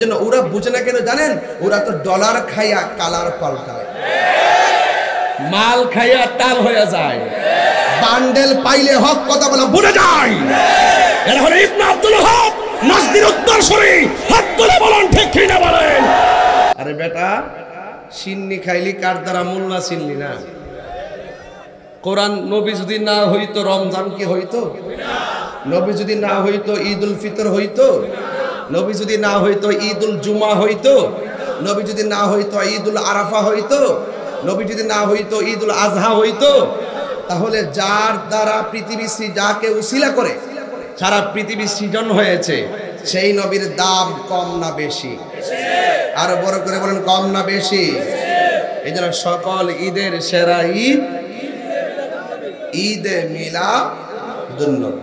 ওরা বুঝে না কেন জানেন? ওরা তো ডলার খাইয়া কালার পাল্টায়, মাল খাইয়া টাল হয়ে যায়, বান্ডেল পাইলে হক কথা বলা ভুলে যায়। এরা হলো ইবনে আব্দুল ওয়াহাব নাজদির উত্তরসূরি। হাত তুলে বলেন ঠিক কি না বলেন? আরে বেটা, সিন্নি খাইলি কার দ্বারা মোল্লা চিনলি না? কোরআন নবী যদি না হইতো রমজান কি হইতো? নবী যদি না হইতো ঈদুল ফিতর হইতো? নবী যদি না হইতো ঈদুল জুমা হইতো? নবী যদি না হইতো ঈদুল আরাফা হইতো? নবী যদি না হইতো ঈদুল আজহা হইতো? তাহলে যার দ্বারা পৃথিবী যাকে উসিলা করে সারা পৃথিবী সৃজন হয়েছে, সেই নবীর দাম কম না বেশি? আরো বড় করে বলেন, কম না বেশি? এই জন্য সকল ঈদের সেরা ঈদ ঈদে মিলাদুন্নবী।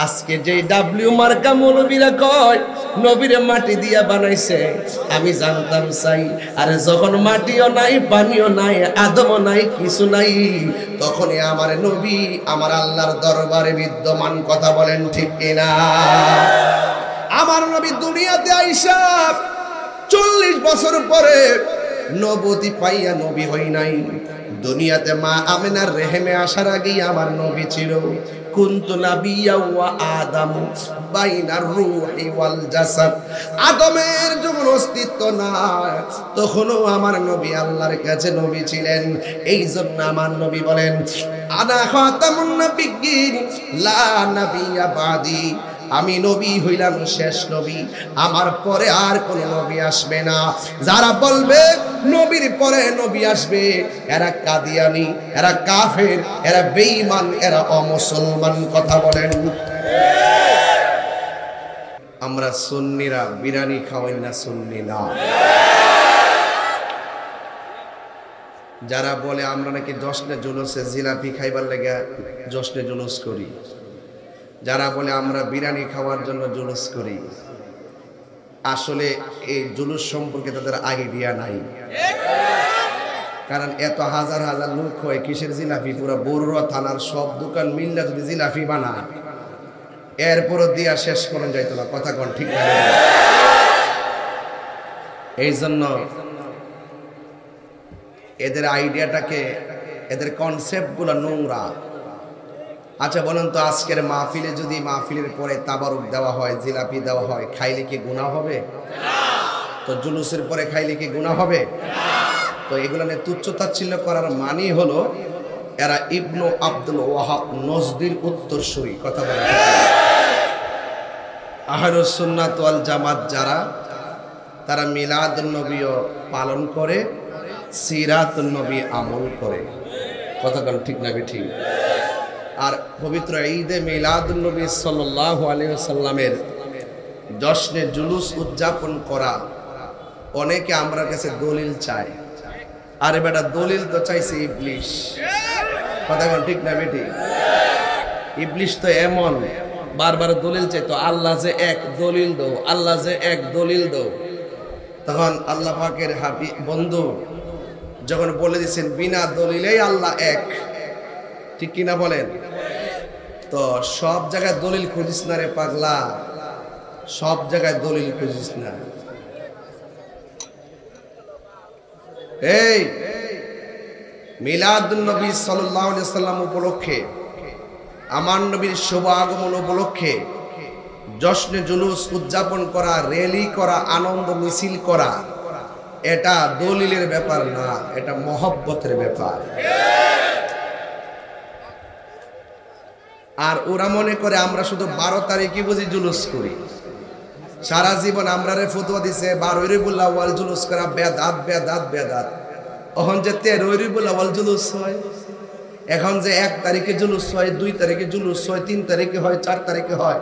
আজকে যে ডাব্লিউ মার্কা মৌলবীরা কয় নবীরে মাটি দিয়া বানাইছে, আমি জানতাম চাই আরে যখন মাটিও নাই, পানিও নাই, আদমও নাই, কিছু নাই, তখনই আমার নবী আমার আল্লাহর দরবারে বিদ্যমান। কথা বলেন ঠিক কিনা? আমার নবী দুনিয়াতে আইসা 40 বছর পরে নবুয়তি পাইয়া নবী হই নাই। দুনিয়াতে মা আমিনার রেহেমে আসার আগেই আমার নবী ছিল। কুনতু নাবিয়্যা ওয়া আদম বাইনার রূহি ওয়াল জাসাদ। আদমের যখন অস্তিত্ব নাই, তখনও আমার নবী আল্লাহর কাছে নবী ছিলেন। এই জন্য আমার নবী বলেন, আনা খাতামুন নাবিয়্যিন লা নাবিয়্যা বাদি। আমি নবী হইলাম শেষ নবী, আমার পরে আর কোন নবী আসবে না। যারা বলবে নবীর পরে নবী আসবে, এরা কাদিয়ানি, এরা কাফের, এরা বেঈমান, এরা অমুসলমান। কথা বলেন। আমরা সুন্নিরা বিরিয়ানি খাওয়াই না, সুন্নি না। যারা বলে আমরা নাকি জশ্নে জুলুসে জিলাপি খাইবার লাগা জশ্নে জুলুস করি, যারা বলে আমরা বিরিয়ানি খাওয়ার জন্য জুলুস করি, আসলে এই জুলুস সম্পর্কে তাদের আইডিয়া নাই। কারণ এত হাজার হাজার লোক হয় কিসের জিলাপি? পুরো বড়ুয়া থানার সব দোকান মিল্লা যদি জিলাপি বানায়, এরপরও দিয়া শেষ করেন যাইতো না। কথা কোন ঠিক না? এই জন্য এদের আইডিয়াটাকে, এদের কনসেপ্টগুলো নোংরা। আচ্ছা বলেন তো, আজকের মাহফিলে যদি মাহফিলের পরে তাবারুক দেওয়া হয়, জিলাপি দেওয়া হয়, খাইলে কি গুনাহ হবে? তো জুলুসের পরে খাইলে কি গুনাহ হবে? তো এগুলো নিয়ে তুচ্ছ-তাচ্ছিল্য করার মানেই হলো এরা ইবনে আব্দুল ওয়াহাব নজদির উত্তরসূরি। কথা বলেন। আহলুস সুন্নাত ওয়াল জামাত যারা, তারা মিলাদুন নবীও পালন করে, সিরাতুন নবী আমল করে। কথা বলেন ঠিক না ঠিক? আর পবিত্র ঈদে মিলাদুন্নবী সাল্লাল্লাহু আলাইহি ওয়াসাল্লামের জশ্নে জুলুস উদযাপন করা, অনেকে আমার কাছে দলিল চায়। আরে বেটা, দলিল তো চাইছে ইবলিশ। কথা বল ঠিক না বেটি? ইবলিশ তো এমন বারবার দলিল চাইতো, আল্লাহ যে এক, দলিল দাও, আল্লাহ যে এক, দলিল দাও। তখন আল্লাহ পাকের হাবিব বন্ধু যখন বলে দিয়েছেন বিনা দলিলেই আল্লাহ এক, ঠিক কিনা বলেন? তো সব জায়গায় দলিল খুঁজিস না রে পাগলা, সব জায়গায় দলিল খুঁজিস না। এই মিলাদুন নবী সাল্লাল্লাহু আলাইহি ওয়াসাল্লাম উপলক্ষে, আমার নবীর শুভ আগমন উপলক্ষে জশ্নে জুলুস উদযাপন করা, র্যালি করা, আনন্দ মিছিল করা, এটা দলিলের ব্যাপার না, এটা মহব্বতের ব্যাপার। আর ওরা মনে করে আমরা শুধু 12 তারিখে বুঝি জুলুস করি। সারা জীবন আমরা রে ফতোয়া দিছে 12 রবিউল আউয়াল জুলুস করা বেদাত বেদাত বেদাত। এখন যে 13 রবিউল আউয়াল জুলুস হয়, এখন যে 1 তারিখে জুলুস হয়, 2 তারিখে জুলুস হয়, 3 তারিখে হয়, 4 তারিখে হয়,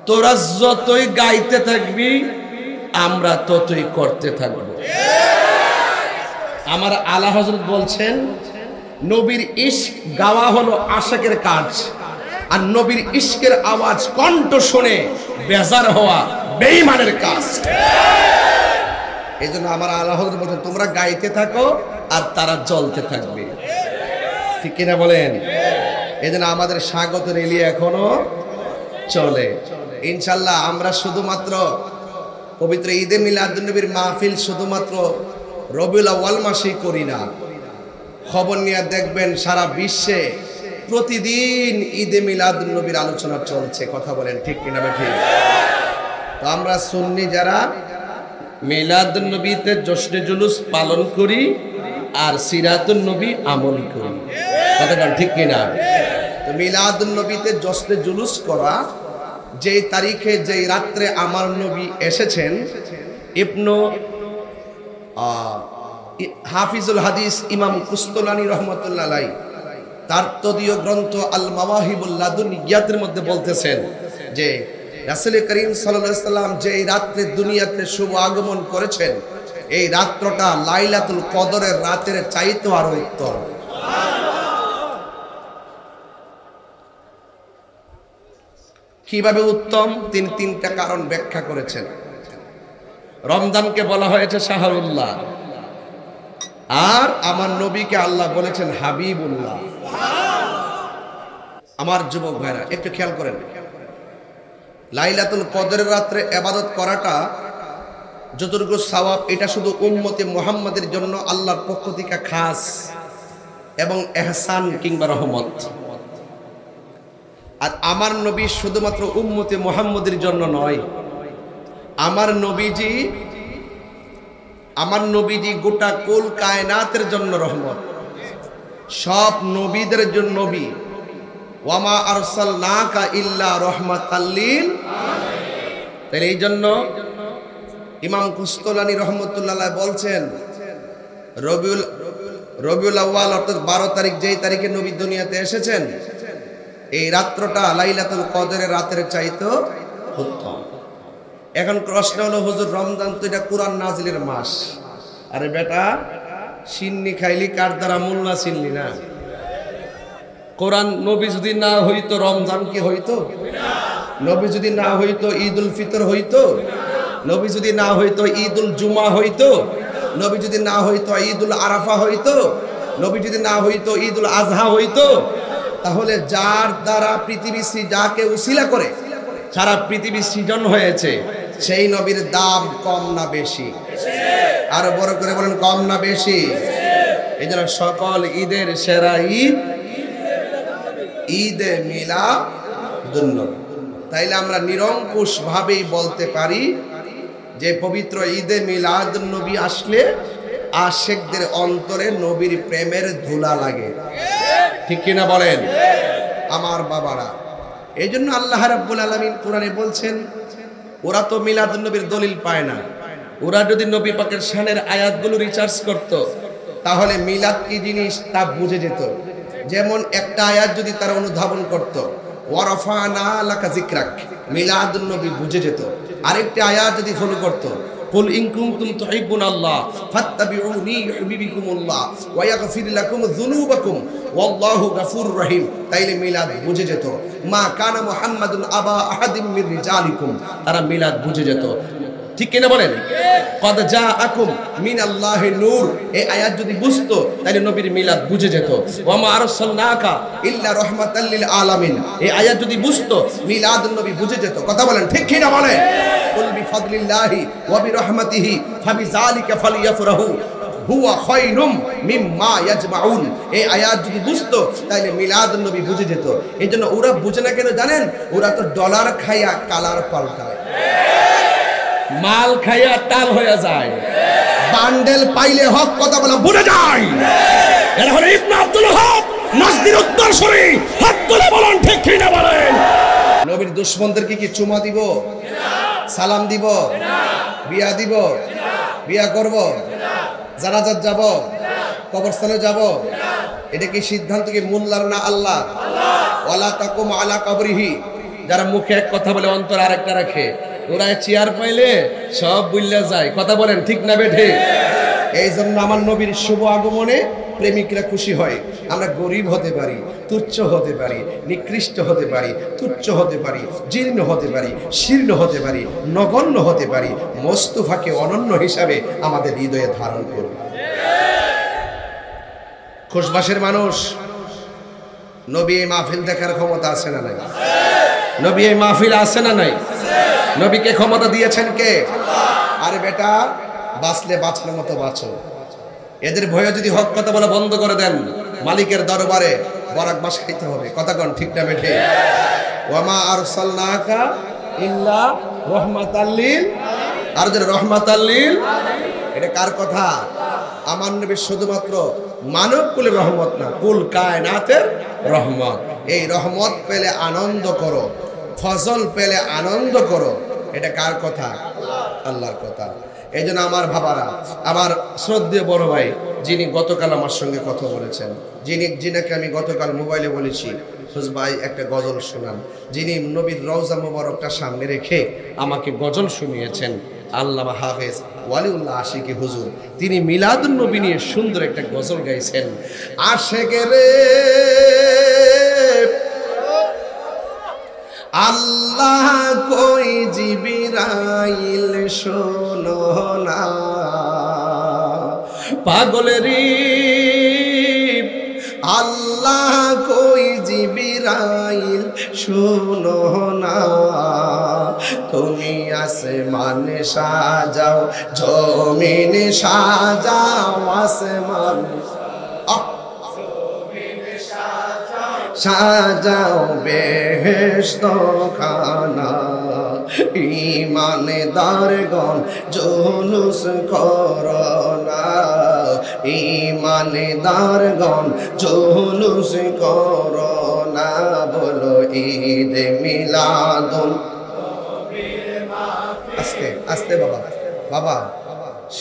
তোরা যতই গাইতে থাকবি আমরা ততই করতে থাকব। আমার আলা হযরত বলছেন, নবীর ইশক গাওয়া হলো আশিকের কাজ, আর নবীর ইশকের আওয়াজ কণ্ঠ শুনে বেজার হওয়া বেঈমানের কাজ। এই জন্য আমার আল্লাহ হযরত বলেন, তোমরা গাইতে থাকো আর তারা জ্বলতে থাকবে। ঠিক কিনা বলেন? এই জন্য আমাদের স্বাগত রেলি এখনো চলে। ইনশাল্লাহ আমরা শুধুমাত্র পবিত্র ঈদে মিলাদুন্নবীর মাহফিল শুধুমাত্র রবিউল আউয়াল মাসেই করি না। খবর নিয়ে দেখবেন সারা বিশ্বে প্রতিদিন ঈদে মিলাদুন্নবীর আলোচনা চলছে। কথা বলেন ঠিক কিনা ঠিক? তো আমরা সুন্নি যারা মিলাদুন্নবীতে জশ্নে জুলুস পালন করি আর সিরাতুন্নবী আমল করি। কথাটা ঠিক কিনা? তো মিলাদুন্নবীতে জশ্নে জুলুস করা, যেই তারিখে যেই রাত্রে আমার নবী এসেছেন, ইবনু হাফিজুল হাদিস ইমাম কুস্তলানী রহমতুল্লাহ আলাইহি তার তদীয় গ্রন্থ আল মাওয়াহিবুল লাদুনিয়াতের মধ্যে বলতেছেন যে রাসূল করিম সাল্লাল্লাহু আলাইহি সাল্লাম যে এই রাত্রে দুনিয়াতে শুভ আগমন করেছেন, এই রাত্রটা লাইলাতুল কদরের রাতের চাইতে আরো উত্তম। কিভাবে উত্তম? তিনি তিনটা কারণ ব্যাখ্যা করেছেন। রমজানকে বলা হয়েছে শাহরুল্লাহ, আর আমার নবীকে আল্লাহ বলেছেন হাবিবুল্লাহ। আমার যুবক ভাইরা একটু খেয়াল করেন, লাইলাতুল কদরের রাত্রে ইবাদত করাটা যতটুকু সওয়াব, এটা শুধু উম্মতে মুহাম্মাদের জন্য আল্লাহর পক্ষ থেকে খাস এবং ইহসান কিংবা রহমত। আর আমার নবী শুধুমাত্র উম্মতে মুহাম্মাদের জন্য নয়, আমার নবীজি গোটা কুল কায়নাতের জন্য রহমত, সব নবীদের জন্য নবী। ওয়ামা আরসালনাকা ইল্লা রাহমাতাল লিল আলামিন। তাই এই জন্য ইমাম কুস্তলানী রহমতুল্লাহ আলাইহি বলছেন রবিউল আউয়াল অর্থাৎ 12 তারিখ, যেই তারিখে নবী দুনিয়াতে এসেছেন, এই রাত্রটা লাইলাতুল কদরের রাতের চাইতে উত্তম। এখন প্রশ্ন হলো, হুজুর রমজান তো এটা কোরআন নাজিলের মাস। আরে বেটা, সিন্নি খাইলি কার দ্বারা মোল্লা চিনলি না? কোরআন নবী যদি না হইতো রমজান কি হইতো? নবী যদি না হইতো ঈদুল ফিতর হইতো? নবী যদি না হইতো ঈদুল জুমা হইতো? নবী যদি না হইতো ঈদুল আরাফা হইতো? নবী যদি না হইতো ঈদুল আজহা হইতো? তাহলে যার দ্বারা পৃথিবী যাকে উসিলা করে সারা পৃথিবী সৃজন হয়েছে, সেই নবীর দাম কম না বেশি? আরো বড় করে বলেন, কম না বেশি? এই জন্য সকল ঈদের সেরা ঈদ ঈদে মিলাদুন্নবী। তাইলে আমরা নিরঙ্কুশ ভাবেই বলতে পারি যে পবিত্র ঈদে মিলাদুন্নবী আসলে আশিকদের অন্তরে নবীর প্রেমের ধুলা লাগে। ঠিক কিনা বলেন আমার বাবারা? এই জন্য আল্লাহ রাব্বুল আলামিন কোরআনে বলছেন, ওরা তো মিলাদুন্নবীর দলিল পায় না। ওরা যদি নবী পাকের শানের আয়াতগুলো রিসার্চ করত, তাহলে মিলাদ কি জিনিস তা বুঝে যেত। যেমন একটা আয়াত যদি তারা অনুধাবন করত, ওয়ারাফানা লাকা যিকরাক, মিলাদুন্নবী বুঝে যেত। আরেকটা আয়াত যদি ফলো করত, কুল ইন কুনতুম তুহিব্বুনাল্লাহ ফাত্তাবিউনি ইউহিব্বুকুমুল্লাহ ওয়া ইয়াগফির লাকুম যুনুবাকুম ওয়াল্লাহু গফুরুর রহিম, তাইলে মিলাদ বুঝে যেত। মা কানা মুহাম্মাদুন আবা আহাদিম মির রিজালিকুম, তারা মিলাদ বুঝে যেত। ঠিক কিনা বলেন? কদ জাআকুম মিনাল্লাহি নূর, এই আয়াত যদি বুঝতো তাহলে নবীর মিলাদ বুঝে যেত। ওয়া মা আরসালনাকা ইল্লা রাহমাতাল লিল আলামিন, এই আয়াত যদি বুঝতো মিলাদুন নবী বুঝে যেত। কথা বলেন ঠিক কিনা বলেন? কুল বিফাদলিল্লাহি ওয়া বিরহমাতিহি ফাবিযালিকা ফালইফরাহু হুয়া খায়রুম মিম্মা ইয়াজমাউন, এই আয়াত যদি বুঝতো তাহলে মিলাদুন নবী বুঝে যেত। এইজন্য ওরা বুঝে না কেন জানেন? ওরা তো ডলার খাইয়া কালার পাল্টায়, মাল খাইয়া টাল হয়ে যায়, বান্ডেল পাইলে হক কথা বলা ভুলে যায়। এরা হলো ইবনে আব্দুল হক নাজদির উত্তরসূরি। হাত তুলে বলেন ঠিক কিনা বলেন? নবীর দুশমনদেরকে কি চুমা দিব? সালাম দিব? বিয়া দিব? বিয়া করব? জানাজাত যাব? কবরস্থানে যাব? এটা কি সিদ্ধান্ত কি মোল্লার না আল্লাহ? ওয়ালা তাকুম আলা কবরিহি, যারা মুখে এক কথা বলে অন্তর আরেকটা রাখে, ওরা চেয়ার পাইলে সব বুইল্লা যায়। কথা বলেন ঠিক না বেঠে? এই জন্য আমার নবীর শুভ আগমনে প্রেমিকরা খুশি হয়। আমরা গরিব হতে পারি, তুচ্ছ হতে পারি, নিকৃষ্ট হতে পারি, তুচ্ছ হতে পারি, জীর্ণ হতে পারি, শীর্ণ হতে পারি, নগণ্য হতে পারি, মোস্তফাকে অনন্য হিসাবে আমাদের হৃদয়ে ধারণ করুন। খুশবাসের মানুষ, নবী এই মাহফিল দেখার ক্ষমতা আছে না নাই? নবী এই মাহফিল আছে না নাই? নবীকে ক্ষমতা দিয়েছেন কে? আরে বেটা, বাঁচলে বাঁচানোর মতো বাঁচো। এদের ভয়ে যদি হক কথা বলা বন্ধ করে দেন, মালিকের দরবারে বরাক মাস খাইতে হবে। কথা কন ঠিক না বেঠে? ওয়ামা আরসালনাকা ইল্লা রাহমাতাল লিল, আর যে রাহমাতাল লিল, এটা কার কথা? আমার নবী শুধুমাত্র মানব কুলের রহমত না, কুল কায়নাতের রহমত। এই রহমত পেলে আনন্দ করো, ফজল পেলে আনন্দ করো। এটা কার কথা? আল্লাহর কথা। এই জন্য আমার বাবারা, আমার শ্রদ্ধেয় বড় ভাই, যিনি গতকাল আমার সঙ্গে কথা বলেছেন, যিনাকে আমি গতকাল মোবাইলে বলেছি, ভাই একটা গজল শোনান, যিনি নবীর রওজা মোবারকটা সামনে রেখে আমাকে গজল শুনিয়েছেন, আল্লামা হাফেজ ওয়ালিউল্লাহ আশিকি হুজুর, তিনি মিলাদুন নবী নিয়ে সুন্দর একটা গজল গাইছেন। আশেকে রে আল্লাহ কই জিবরাইল শোনো না, পাগলেরি আল্লাহ কই জিবরাইল শোনো না, তুমি আসমানে সাজাও জমিনে সাজাও, আসমানে সাজাও বেহেশত খানা, ঈমানদারগণ জুলুস করোনা, ঈমানদারগণ জুলুস করোনা, বলো ঈদ মিলাদুন। আস্তে আস্তে বাবা, বাবা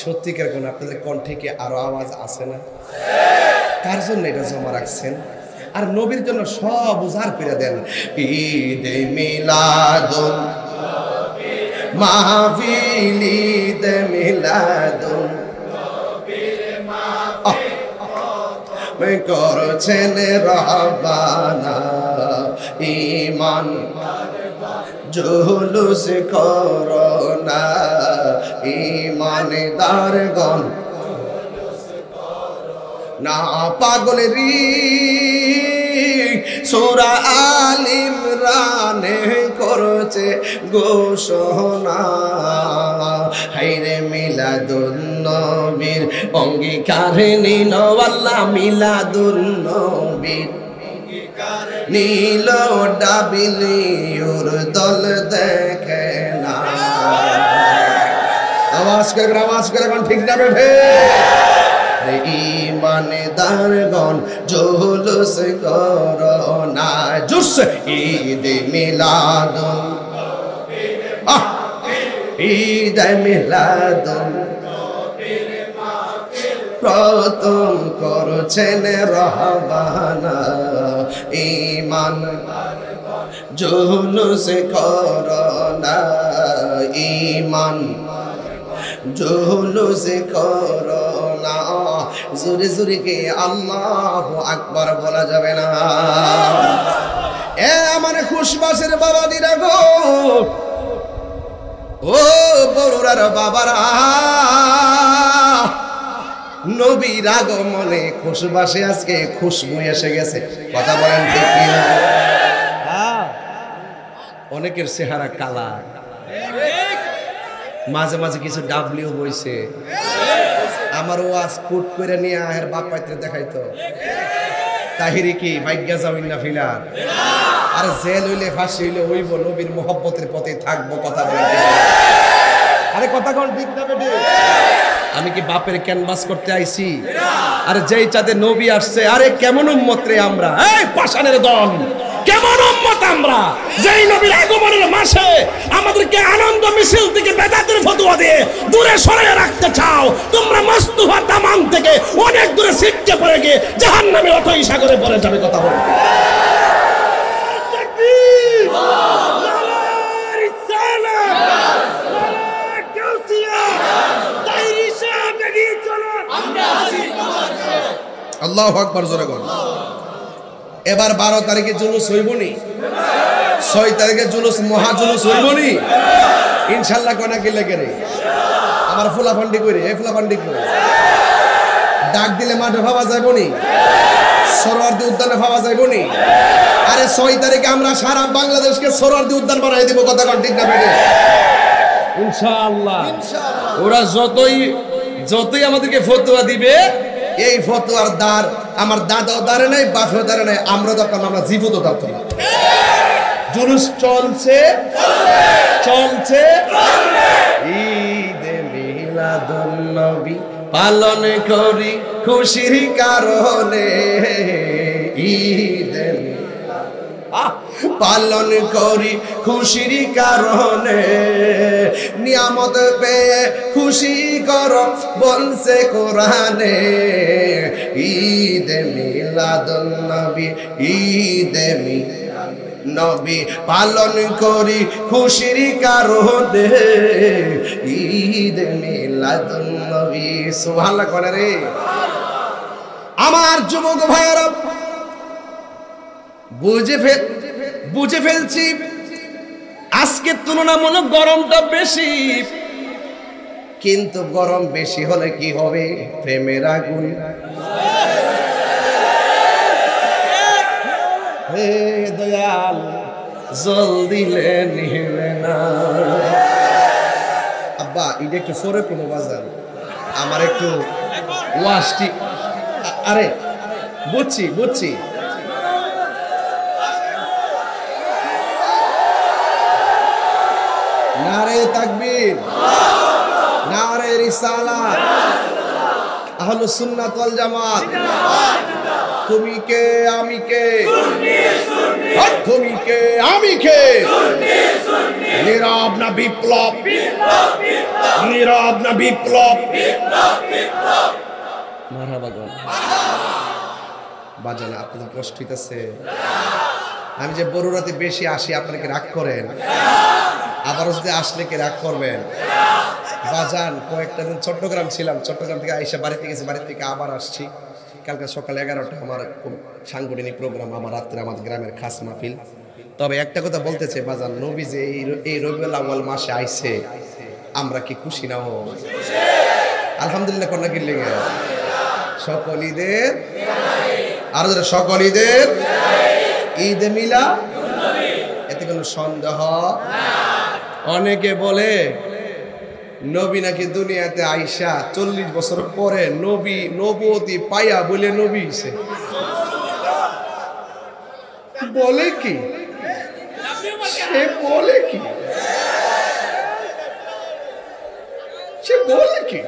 সত্যিকার কোন আপনাদের কণ্ঠে কি আরো আওয়াজ আছে না? কার জন্য এটা জমা রাখছেন? আর নবীর জন্য সব উজাড় করে দেন। ঈদ মিলাদুন মাহফিল, ঈদ মিলাদুন করছেন রব্বানা, ঈমান জুলুস করোনা, ঈমানদারগণ না, পাগলেরি সূরা আল ইমরানে করছে ঘোষণা, হায়রে মিলাদুন নবীর অঙ্গীকার নিল আল্লাহ, মিলাদুন নবীর নীল ডাবিলিউর দল দেখে না। আওয়াজ করে ঠিক না বেঠে? ঈমানদারগণ জুলুস করোনা, জুস ঈদ মিলাদুন, ঈদ মিলাদুন প্রথম করছেন রহবানা, ঈমান জুলুস করোনা, ঈমান জুলুস করোনা। জোরে জোরে কে আল্লাহু আকবার বলা যাবে না? এ আমার খুশবাসের বাবাদিরা গো, ও বড়ুরার বাবারা, নবীর আগমনে খুশবাসে আজকে খুশবু এসে গেছে। কথা বলেন ঠিক কিনা? অনেকের চেহারা কালা, মাঝে মাঝে কিছু ডাবলিউ বইছে। আমার ওয়াজ কুট করে নিয়ে আহের বাপ পাইতে দেখাইতো, তাহিরি কি ভাগ্যা যাবেন না ফিলার, আর জেল হইলে ফাঁসি হইলে হইব, নবীর মোহব্বতের পথে থাকবো। কথা বলেন, আরে কথা কোন ঠিক না বেটে? আমি কি বাপের ক্যানভাস করতে আইছি? আরে যেই চাঁদে নবী আসছে, আরে কেমন উম্মত রে আমরা, এই পাষাণের দল, কেমন উম্মত আমরা, যেই নবীর আগমনের মাসে আমাদেরকে আনন্দ মিছিল থেকে বেদাতের ফতোয়া দিয়ে দূরে সরিয়ে রাখতে চাও। তোমরা মুস্তাফা দামান থেকে অনেক দূরে ছিটকে পড়ে গিয়ে জাহান্নামের অথই সাগরে পড়ে যাবে। কথা বল। আল্লাহু আকবার জোরে বল। এবার 12 তারিখে জুলুস হইবনি, 6 তারিখে জুলুস, মহা জুলুস হইবনি ইনশাআল্লাহ। কোনা কি লেগে রে আমার ফুলাফান্ডি কইরে, এই ফুলাফান্ডি কই ডাক দিলে মাঠে ভাবা যাইবনি। সোহরাওয়ার্দী উদ্যানে পাওয়া যাইব নি? আরে 6 তারিখে আমরা সারা বাংলাদেশকে সোহরাওয়ার্দী উদ্যান বানাই দিব, কথা কোন ঠিক না বেটে? ইনশাআল্লাহ। ওরা যতই আমাদেরকে ফতোয়া দিবে, এই ফতোয়ার দ্বার আমার দাদাও দাঁড়ে নাই, বাপেও দাঁড়ে নাই, আমরা দরকার আমরা জীবিত দরকার। জুলুস চলছে ঈদে মিলাদুন নবী পালন করি খুশির কারণে, ঈদে পালন করি খুশির কারণে, নিয়ামত পেয়ে খুশি করো বলছে কোরআনে, ঈদে মিলাদুন নবী ঈদে নবী পালন করি খুশির কারণে, ঈদে মিলাদুন নবী। সুবহানাল্লাহ করে রে আমার যুবক ভাইয়েরা, বুঝে ফেলছি আজকে তুলনামূলক গরমটা বেশি, কিন্তু গরম বেশি হলে কি হবে? প্রেমের আগুন। হে দয়াল জল দিলে নিবে না। আব্বা এটা একটু সরে কোনো বাজার, আমার একটু ওয়াশটি। আরে বুঝছি নারে তাকবীর, নারে রিসালাত, আহলুস সুন্নাত ওয়াল জামাত। তুমি কে আমি কে, তুমি কে আমি কে, নীরব না বিপ্লব, নীরব না বিপ্লব। মারহাবা গো বাজান, আপনাদের কষ্ট হইতেছে? আমি যে বড়রাতে বেশি আসি, আপনারা কি রাগ করেন? আবারও যদি আসলে কি রাগ করবেন? বাজান কয়েকটা দিন চট্টগ্রাম ছিলাম, চট্টগ্রাম থেকে আইসা বাড়িতে গেছি, বাড়ি থেকে আবার আসছি। কালকে সকাল 11টা আমার সাংগঠনিক প্রোগ্রাম, আমার রাত্রে আমাদের গ্রামের খাস মাহফিল। তবে একটা কথা বলতে চাই বাজান, নবী যে এই রবিউল আউয়াল মাসে আইছে, আমরা কি খুশি না হো? আলহামদুলিল্লাহ কন্যা কি লেগে সকল ঈদের, আরো যারা সকল ঈদের ঈদে মিলা, এতে কোনো সন্দেহ। অনেকে বলে নবী নাকি দুনিয়াতে আইসা 40 বছর পরে নবুয়তি পাইয়া বলে নবী হইছে। বলে কি সে বলে কি সে বলে কি?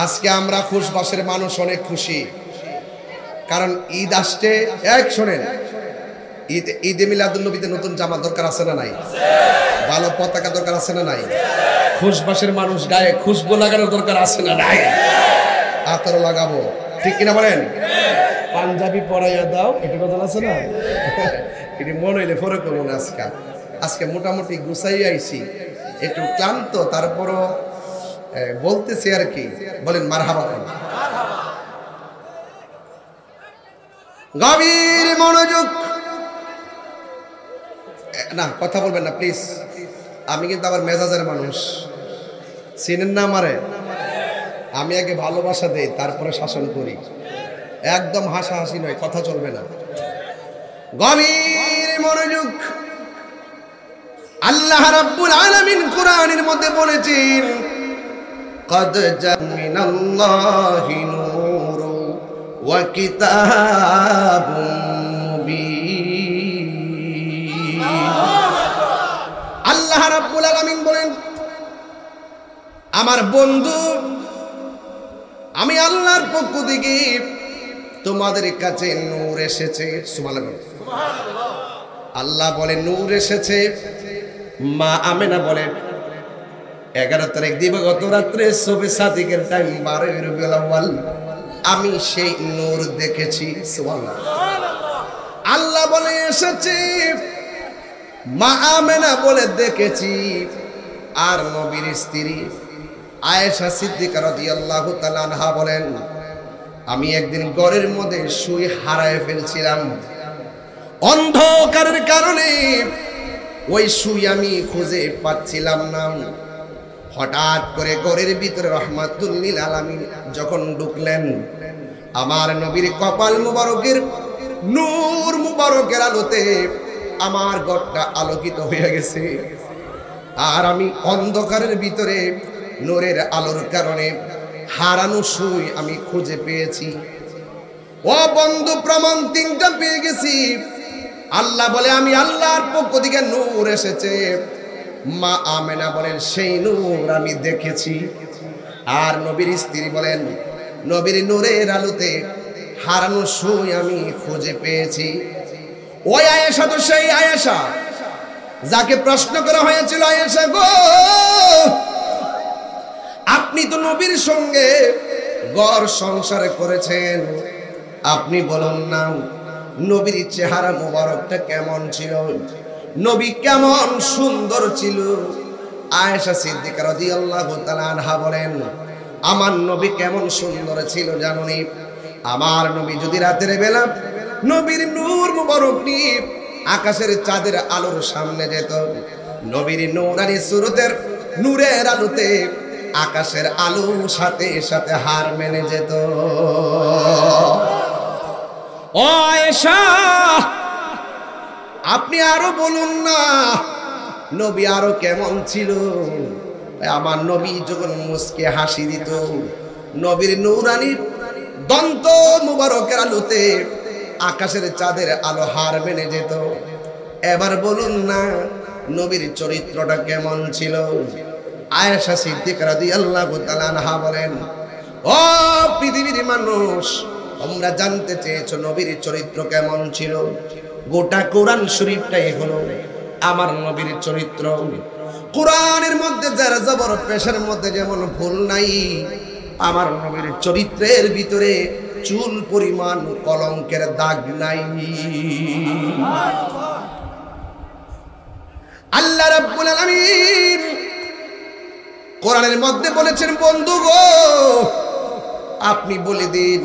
আজকে আমরা খুশবাসের মানুষ অনেক খুশি, কারণ ঈদ আসছে। শোনেন, ঈদে মিলাদুন নবীতে নতুন জামা দরকার আছে না নাই? ভালো পতাকা দরকার আছে না নাই? খুশবাসের মানুষ গায়ে খুশবু লাগানোর দরকার আছে না নাই? আতর লাগাবো, ঠিক কিনা বলেন? পাঞ্জাবি পরাইয়া দাও, এটা কথা আছে না? এটি মনে হইলে ফরক করবো না। আজকে মোটামুটি গুছাই আইছি, একটু ক্লান্ত, তারপরও বলতেছি আর কি। বলেন মারহাবা। গভীর মনোযোগ, না কথা বলবেন না প্লিজ। আমি কিন্তু আবার মেজাজের মানুষ, চিনেন না আমারে? আমি আগে ভালোবাসা দেই, তারপরে শাসন করি। একদম হাসাহাসি নয়, কথা চলবে না। গভীর মনোযোগ। আল্লাহ রাব্বুল আলামিন কোরআনের মধ্যে বলেছেন, قد جاء من الله نور وكتاب مبين। আল্লাহ রাব্বুল আলামিন বলেন, আমার বন্ধু আমি আল্লাহর পক্ষ থেকে তোমাদের কাছে নূর এসেছে। সুবহানাল্লাহ। আল্লাহ বলে নূর এসেছে। মা আমেনা বলেন 11 তারিখ দিবাগত রাত্রে শবে সাদিকের টাইম 12 রবিউল আউয়াল আমি সেই নূর দেখেছি। সুবহানাল্লাহ। আল্লাহ বলে এসেছে, মা আমেনা বলে দেখেছি। আর নবীর স্ত্রী আয়েশা সিদ্দিকা রাদিয়াল্লাহু তাআলা আনহা বলেন, আমি একদিন ঘরের মধ্যে শুয়ে হারায় ফেলছিলাম। অন্ধকারের কারণে ওই শুই আমি খুঁজে পাচ্ছিলাম না। হঠাৎ করে ঘরের ভিতরে রহমাতুল লিল আলামিন যখন ঢুকলেন, আমার নবীর কপাল মুবারকের নূর মুবারকের আলোতে আমার ঘরটা আলোকিত হয়ে গেছে। আর আমি অন্ধকারের ভিতরে নূরের আলোর কারণে হারানো সুই আমি খুঁজে পেয়েছি। ও বন্ধু, প্রমাণ তিনটা পেয়ে গেছি। আল্লাহ বলে আমি আল্লাহর পক্ষ থেকে নূর এসেছে। মা আমেনা বলেন সেই নূর আমি দেখেছি। আর নবীর স্ত্রী বলেন নবীর নূরের আলোতে হারানো সুই আমি খুঁজে পেয়েছি। ওই আয়েশা তো সেই আয়েশা যাকে প্রশ্ন করা হয়েছিল, আয়েশা গো, আপনি তো নবীর সঙ্গে ঘর সংসার করেছেন, আপনি বলুন না নবীর চেহারা মোবারকটা কেমন ছিল, নবী কেমন সুন্দর ছিল। আয়েশা সিদ্দিকা রাদিয়াল্লাহু তাআলা আনহা বলেন আমার নবী কেমন সুন্দর ছিল জানুনি, আমার নবী যদি রাতের বেলা নবীর নূর মুবারক নিয়ে আকাশের চাঁদের আলোর সামনে যেত, নবীর নূরানি সুরতের নূরের আলোতে আকাশের আলোর সাথে সাথে হার মেনে যেত। ও আয়েশা, আপনি আরো বলুন না নবী আরো কেমন ছিল। আমার নবী যখন মুস্কে হাসি দিত, নবীর নূরানি দন্ত মুবারকের আলোতে আকাশের চাঁদের আলো হার মেনে যেত। এবার বলুন না নবীর চরিত্রটা কেমন ছিল। আয়েশা সিদ্দিকা রাদিয়াল্লাহু তাআলা আনহা বলেন ও পৃথিবীর মানুষ, তোমরা জানতে চেয়েছো নবীর চরিত্র কেমন ছিল। গোটা কোরআন শরীফটাই হলো আমার নবীর চরিত্র। কোরআনের মধ্যে যারা জবর পেশের মধ্যে যেমন ভুল নাই, আমার নবীর চরিত্রের ভিতরে চুল পরিমাণ কলঙ্কের দাগ নাই। আল্লাহ রাব্বুল আলামিন কোরআনের মধ্যে বলেছেন বন্ধু গো, আপনি বলে দিন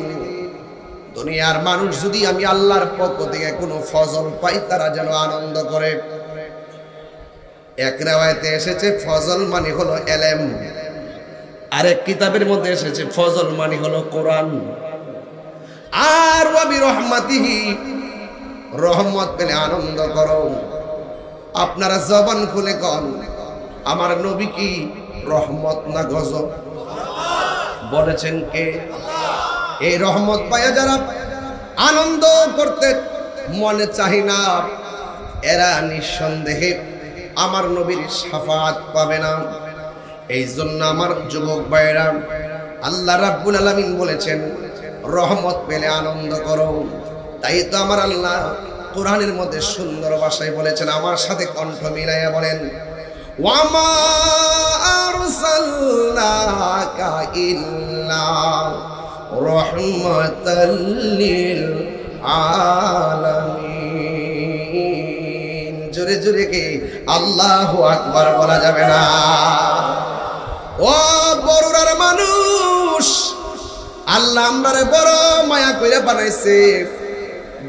দুনিয়ার মানুষ যদি আমি আল্লাহর পক্ষ থেকে কোনো ফজল পাই তারা যেন আনন্দ করে। এক রাওয়ায়াতে এসেছে ফজল মানে হলো এলেম, আরেক কিতাবের মধ্যে এসেছে ফজল মানে হলো কোরআন। আর ওয়াবি রহমাতিহি, রহমত পেলে আনন্দ করো। আপনারা জবান খুলে কন আমার নবী কি রহমত না গজব? বলেছেন কে? এই রহমত পায়া যারা আনন্দ করতে মনে চাহি না, এরা নিঃসন্দেহে আমার নবীর শাফাত পাবে না। এই জন্য আমার যুবক ভাইরা, আল্লাহ রাব্বুল আলামিন বলেছেন রহমত পেলে আনন্দ করো। তাই তো আমার আল্লাহ কোরআনের মধ্যে সুন্দর ভাষায় বলেছেন, আমার সাথে কণ্ঠ মিলাইয়া বলেন ওয়ামা আরসালনাকা ইল্লা রাহমাতাল লিল আলামিন। জোরে জোরে কি আল্লাহু আকবার বলা যাবে না? ও বড়রার মানুষ, আল্লাহ আমরারে বড় মায়া করে বানাইছে,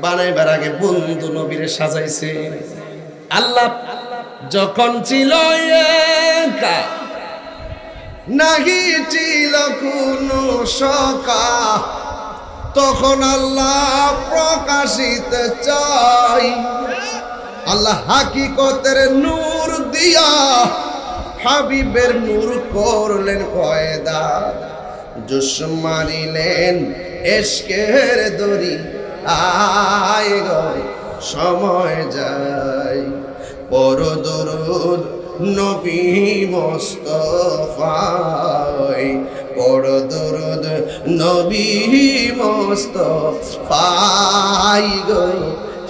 বানাইবার আগে বন্ধু নবীরে সাজাইছে। আল্লাহ যখন ছিল একা, নাহি ছিল কোনো সকা, তখন আল্লাহ প্রকাশিত চাই। আল্লাহ হাকিকতের নূর দিয়া হাবিবের নূর করলেন পয়দা, জোশ মারিলেন এশকের দড়ি, আয় গো সময় যায়। পড় দরুদ নবী মুস্তাফায়, পড় দরুদ নবী মুস্তাফায় গো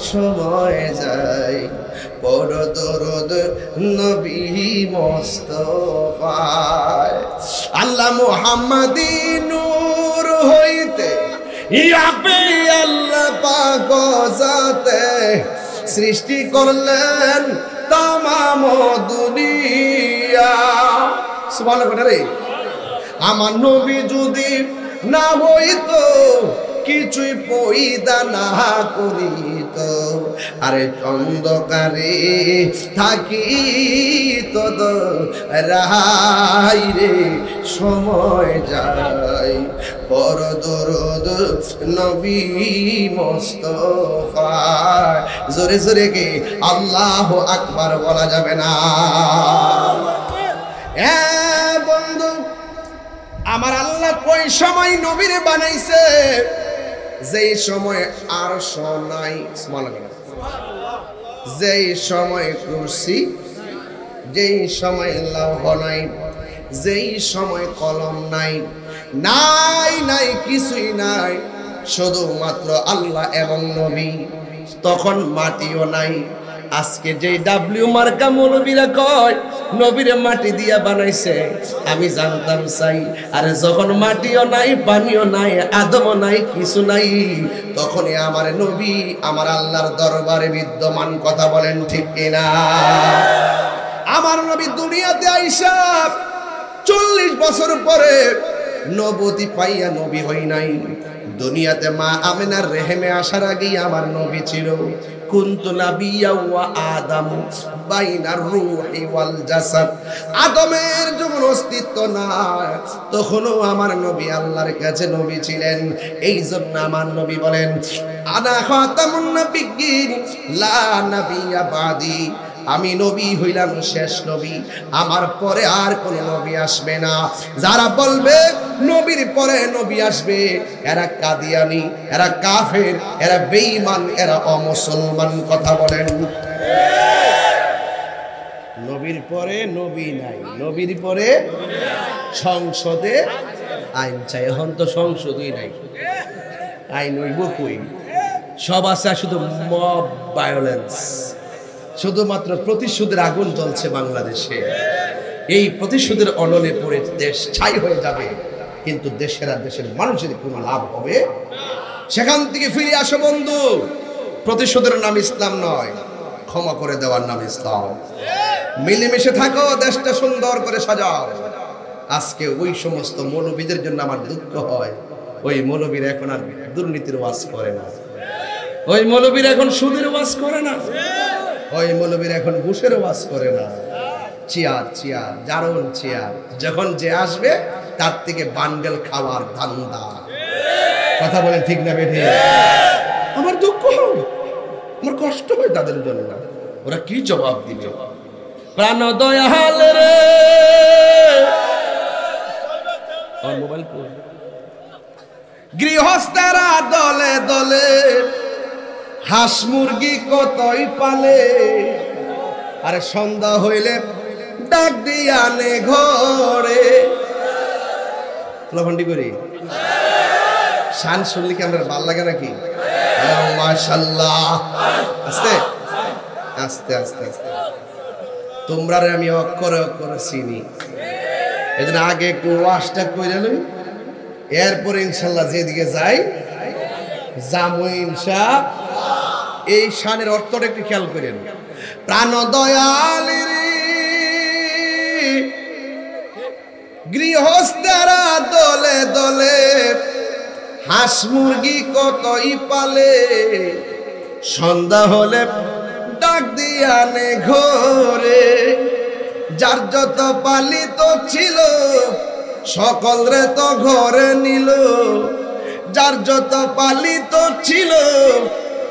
সময় যায়। পড় দরুদ নবী মুস্তাফায়। আল্লাহ মুহাম্মাদি নূর হইতে ইয়াবে আল্লাহ পাক জাতে সৃষ্টি করলেন তামাম দুনিয়া। সুবহানাল্লাহ রে। আমার নবী যদি না হইতো কিছুই পয়দা না করি তো আরে অন্ধকারে থাকি তো রাই রে সময় যায় বড় দরদ নবী মুস্তাফা জোরে জোরে কে আল্লাহু আকবার বলা যাবে না বন্ধু আমার আল্লাহ কোন সময় নবীরে বানাইছে যেই সময় আরশ নাই যেই সময় কুরসি যেই সময় লৌহ নাই যেই সময় কলম নাই নাই নাই কিছুই নাই শুধুমাত্র আল্লাহ এবং নবী তখন মাটিও নাই আজকে যে ডাব্লিউ মার্কা মৌলবীরা কয় নবীরে মাটি দিয়া বানাইছে আমি জানতাম চাই আরে যখন মাটিও নাই পানিও নাই আদমও নাই কিছু নাই তখনই আমার নবী আমার আল্লাহর দরবারে বিদ্যমান কথা বলেন ঠিক কিনা আমার নবী দুনিয়াতে আইসা 40 বছর পরে নবুয়তি পাইয়া নবী হই নাই দুনিয়াতে মা আমিনার রেহেমে আসার আগেই আমার নবী ছিল কুনতু নাবিয়্যা ওয়া আদম বাইনার রূহি ওয়াল জাসাদ আদমের যখন অস্তিত্ব নাই তখনও আমার নবী আল্লাহর কাছে নবী ছিলেন এই জন্য আমার নবী বলেন আনা খাতামুন নাবিয়্যিন লা নাবিয়্যা বাদি আমি নবী হইলাম শেষ নবী আমার পরে আর কোন নবী আসবে না যারা বলবে নবীর পরে নবী আসবে এরা কাদিয়ানি এরা কাফের এরা বেঈমান এরা অমুসলমান কথা বলেন নবীর পরে নবী নাই নবীর পরে সংসদে আইন চাই এখন তো সংসদই নাই আইন হইব কই সব আছে শুধু মব ভায়োলেন্স শুধুমাত্র প্রতিশোধের আগুন জ্বলছে বাংলাদেশে এই প্রতিশোধের অনলে পড়ে দেশ ছাই হয়ে যাবে কিন্তু দেশের আর দেশের মানুষের কোনো লাভ হবে সেখান থেকে ফিরে আসো বন্ধু প্রতিশোধের নাম ইসলাম নয় ক্ষমা করে দেওয়ার নাম ইসলাম মিলেমিশে থাকো দেশটা সুন্দর করে সাজাও আজকে ওই সমস্ত মৌলবীদের জন্য আমার দুঃখ হয় ওই মৌলবীরা এখন আর দুর্নীতির ওয়াজ করে না ওই মৌলবীরা এখন সুদের ওয়াজ করে না ওই মৌলবীরা এখন ঘুষের ওয়াজ করে না চেয়ার চেয়ার জারণ চেয়ার যখন যে আসবে তার থেকে বান্ডেল খাওয়ার ধান্দা কথা বলেন ঠিক না বেঠে আমার দুঃখ হয় আমার কষ্ট হয় তাদের জন্য ওরা কি জবাব দিবে প্রাণ দয়াল রে আর মোবাইল গৃহস্থেরা দলে দলে হাঁস মুরগি কতই পালে আরে সন্ধ্যা হইলে ডাক দিয়ে আনে ঘরে ফলাফন্ডি করি শান শুনলে কি আমরা ভাল লাগে নাকি মাশাআল্লাহ আস্তে আস্তে আস্তে আস্তে তোমরা আমি অক্ষরে অক্ষরে চিনি এজন্য আগে একটু ওয়াশটা কইরা লই এরপরে ইনশাআল্লাহ যেদিকে যাই জামু ইনশাআল্লাহ এই শানের অর্থটা একটু খেয়াল করেন প্রাণ দয়াল গৃহস্থেরা দলে দলে হাঁস মুরগি কতই পালে সন্ধ্যা হলে ডাক দিয়ে আনে ঘরে যার যত পালিত ছিল সকলরে তো ঘরে নিল যার যত পালিত ছিল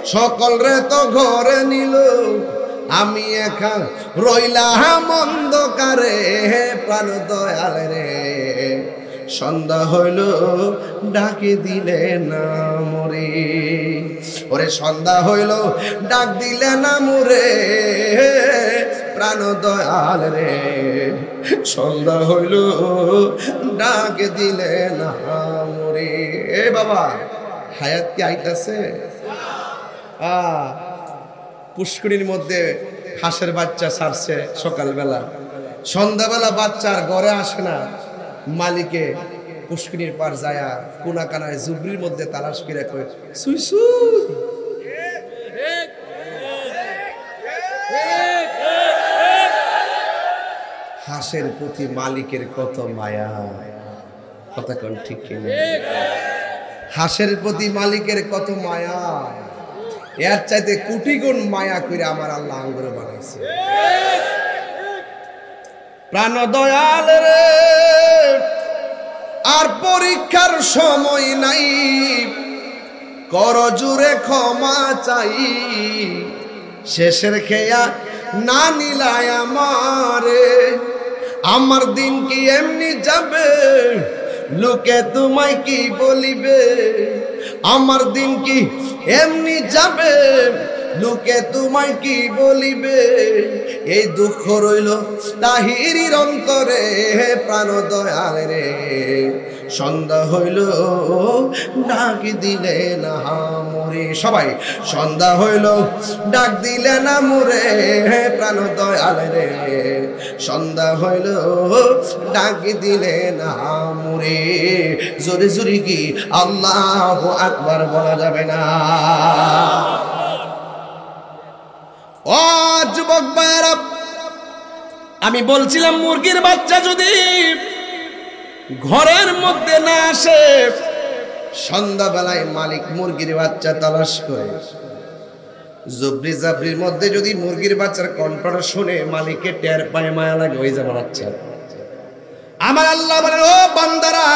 সকলরে তো ঘরে নিল আমি একা রইলাম অন্ধকারে প্রাণ দয়াল রে সন্ধ্যা হইল ডাকে দিলে না মরে ওরে সন্ধ্যা হইল ডাক দিলে না মরে প্রাণ দয়াল রে সন্ধ্যা হইল ডাক দিলে না মরে এ বাবা হায়াত কি আইতাছে পুষ্করিণীর মধ্যে হাঁসের বাচ্চা ছাড়ছে সকালবেলা সন্ধ্যাবেলা বাচ্চার ঘরে আসে না মালিকে পুষ্করিণীর পার যায়া কোনা কানায় জুবরির মধ্যে তালাশ করে কয় সুই সুই হাঁসের প্রতি মালিকের কত মায়া কথা কোন ঠিক কিনা হাঁসের প্রতি মালিকের কত মায়া, এর চাইতে কোটি গুণ মায়া করে আমার আল্লাহ আঙ্গুর বানাইছে। প্রাণ দয়াল রে, আর পরীক্ষার সময় নাই, কর জুড়ে ক্ষমা চাই, শেষের খেয়া না নিলাই আমারে, আমার দিন কি এমনি যাবে, লোকে তোমায় কি বলিবে, আমার দিন কি এমনি যাবে, লোকে তোমায় কি বলিবে, এই দুঃখ রইল তাহিরির অন্তরে, প্রাণ দয়াল রে, সন্ধ্যা হইল ডাক দিলে না মোরে, সবাই সন্ধ্যা হইল ডাক দিলে না মোরে, প্রাণ দয়াল রে, সন্ধ্যা হইল ডাক দিলে না মোরে, জোরে জোরে কি আল্লাহু আকবার বলা যাবে না? ও যুবক ভাইরা, আমি বলছিলাম মুরগির বাচ্চা যদি ঘরের মধ্যে না আসে, সন্ধ্যাবেলায় মালিক মুরগির বাচ্চা তালাশ করে, জবরি জাবরির মধ্যে যদি মুরগির বাচ্চার কণ্ঠটা শুনে মালিকের টের পায়, মায়া লাগে, ওই যাবার বাচ্চা। আমার আল্লাহ বলেন, ও বান্দারা,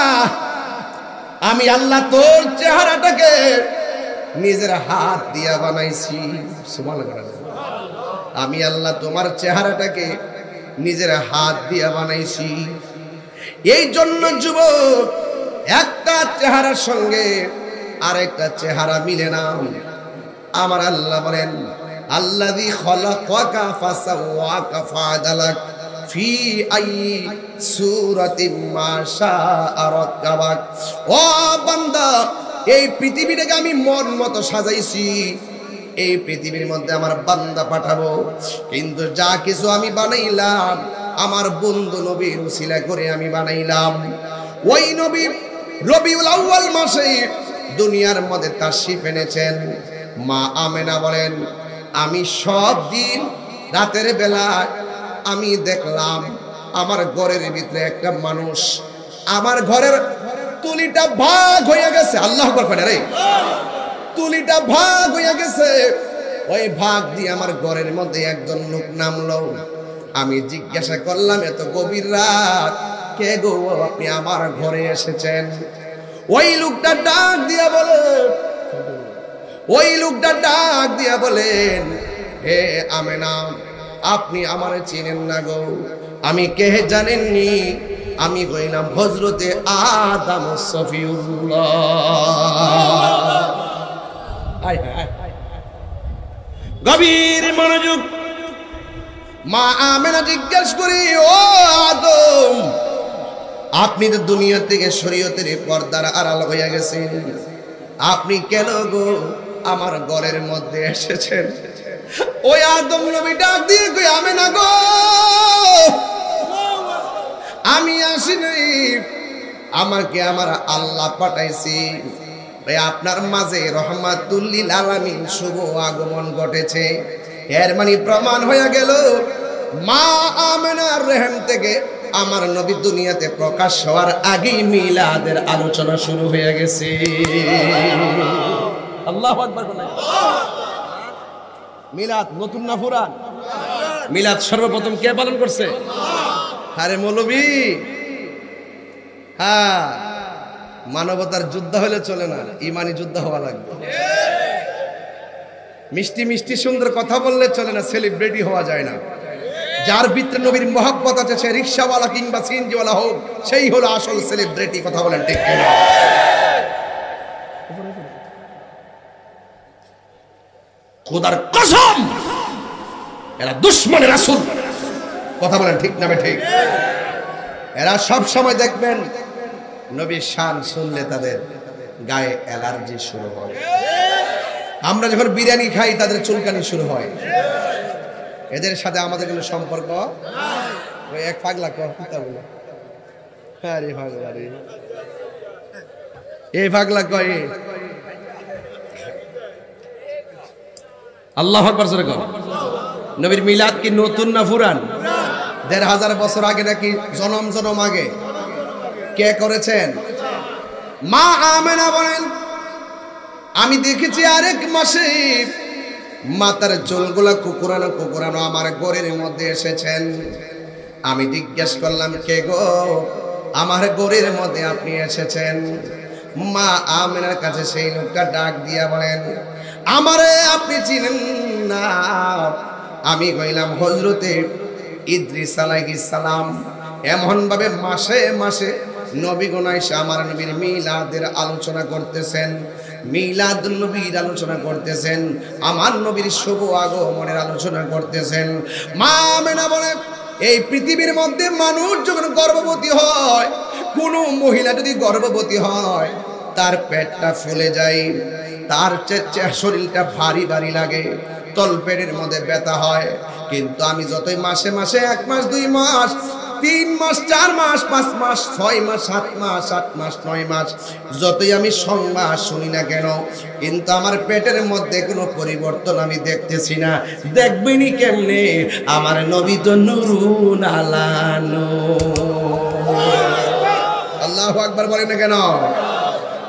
আমি আল্লাহ তোর চেহারাটাকে নিজের হাত দিয়া বানাইছি। সুবহানাল্লাহ। আমি আল্লাহ তোমার চেহারাটাকে নিজের হাত দিয়া বানাইছি। এই জন্য যুবক, একটা চেহারার সঙ্গে আরেকটা চেহারা মিলে না। আমার আল্লাহ বলেন, আল্লাযী খালাকাকা ফাসাওয়াকা ফাআদালাক ফি আই সূরাতিন মা শাআ রাক্কাবাক। ও বান্দা, এই পৃথিবীটাকে আমি মন মতো সাজাইছি, এই পৃথিবীর মধ্যে আমার বান্দা পাঠাবো, কিন্তু যা কিছু আমি বানাইলাম আমার বন্ধু নবীর উসিলা করে আমি বানাইলাম। ওই নবী রবিউল আউয়াল মাসে দুনিয়ার মধ্যে তাশরীফ এনেছেন। মা আমেনা বলেন, আমি সব দিন রাতের বেলা আমি দেখলাম আমার ঘরের ভিতরে একটা মানুষ, আমার ঘরের তুলিটা ভাগ হয়ে গেছে। আল্লাহু আকবার রে, তুলিটা ভাগ হয়ে গেছে। ওই ভাগ দিয়ে আমার ঘরের মধ্যে একজন লোক নামলো। আমি জিজ্ঞাসা করলাম, এত গভীর রাত, কে গো আপনি আমার ঘরে এসেছেন? ওই লোকটা ডাক দিয়া বলেন, হে আমেনা, আপনি আমারে চিনেন না গো? আমি কে জানেননি? আমি কইলাম হযরতে আদম সফিউল্লাহ। গভীর মনোযোগ। মা আমেনা জিজ্ঞেস করি, ও আদম, আপনি তো দুনিয়া থেকে শরীয়তের পর্দার আড়াল হইয়া গেছেন, আপনি কেন গো আমার ঘরের মধ্যে এসেছেন? ওই আদম নবী ডাক দিয়ে কই, আমেনা গো, আমি আসি নাই, আমাকে আমার আল্লাহ পাঠাইছি। আপনার মাঝে রহমাতুল লিল আলামিন শুভ আগমন ঘটেছে। এর মানে প্রমাণ হয়ে গেল মা আমেনার রহম থেকে আমার নবী দুনিয়াতে প্রকাশ হওয়ার আগেই মিলাদের আলোচনা শুরু হয়ে গেছে। আল্লাহু আকবার। মিলাদ নতুন না পুরান? মিলাদ সর্বপ্রথম কে পালন করছে? আরে মৌলবী, হ্যাঁ, মানবতার যুদ্ধ হলে চলে না, ইমানি যুদ্ধ হওয়া লাগবে। মিষ্টি মিষ্টি সুন্দর কথা বললে চলে না, সেলিব্রিটি হওয়া যায় না। যার ভিতরে নবীর মহব্বত আছে, সে রিকশাওয়ালা কিংবা সিএনজিওয়ালা হোক, সেই হলো আসল সেলিব্রিটি। কথা বলেন ঠিক কিনা? খোদার কসম, এরা দুশমনের রাসূল। কথা বলেন ঠিক না ঠিক? এরা সব সময় দেখবেন নবীর শান শুনলে তাদের গায়ে অ্যালার্জি শুরু হয়। আমরা যখন বিরিয়ানি খাই তাদের চুলকানি শুরু হয়। এদের সাথে আমাদের কোনো সম্পর্ক ওই এক পাগলা কথা বলে, আরে পাগলা রে, এই পাগলা কয় আল্লাহু আকবার জোরে কর। নবীর মিলাদ কি নতুন না পুরান? ১৫০০ বছর আগে নাকি জনম জনম আগে? কে করেছেন? মা আমেনা বলেন, আমি দেখেছি আরেক মাসে মাথার চুলগুলা কুকুরানো কুকুরানো আমার ঘরের মধ্যে এসেছেন। আমি জিজ্ঞেস করলাম, কে গো? আমার ঘরের মধ্যে আপনি এসেছেন। মা আমেনার কাছে সেই লোকটা ডাক দিয়া বলেন, আমারে আপনি চিনেন না? আমি কইলাম, হযরতে ইদ্রিস আলাইহিস সালাম এমন ভাবে মাসে মাসে নবীগণ আয়েশা আমার নবীর মিলাদের আলোচনা করতেছেন, মিলাদ নবীর আলোচনা করতেছেন, আমার নবীর শুভ আগমনের আলোচনা করতেছেন। মা আমেনা বলে, এই পৃথিবীর মধ্যে মানুষ যখন গর্ভবতী হয়, কোনো মহিলা যদি গর্ভবতী হয়, তার পেটটা ফুলে যায়, তার শরীরটা ভারী ভারী লাগে, তলপেটের মধ্যে ব্যথা হয়। কিন্তু আমি যতই মাসে মাসে 1 মাস 2 মাস 3 মাস 4 মাস 5 মাস 6 মাস 7 মাস 8 মাস 9 মাস যতই আমি সংবাদ শুনি না কেন, কিন্তু আমার পেটের মধ্যে কোনো পরিবর্তন আমি দেখতেছি না। দেখবেনি কেমনে? আমার নবী তো নূরুন আলা নূর। আল্লাহু আকবার বলেন না কেন?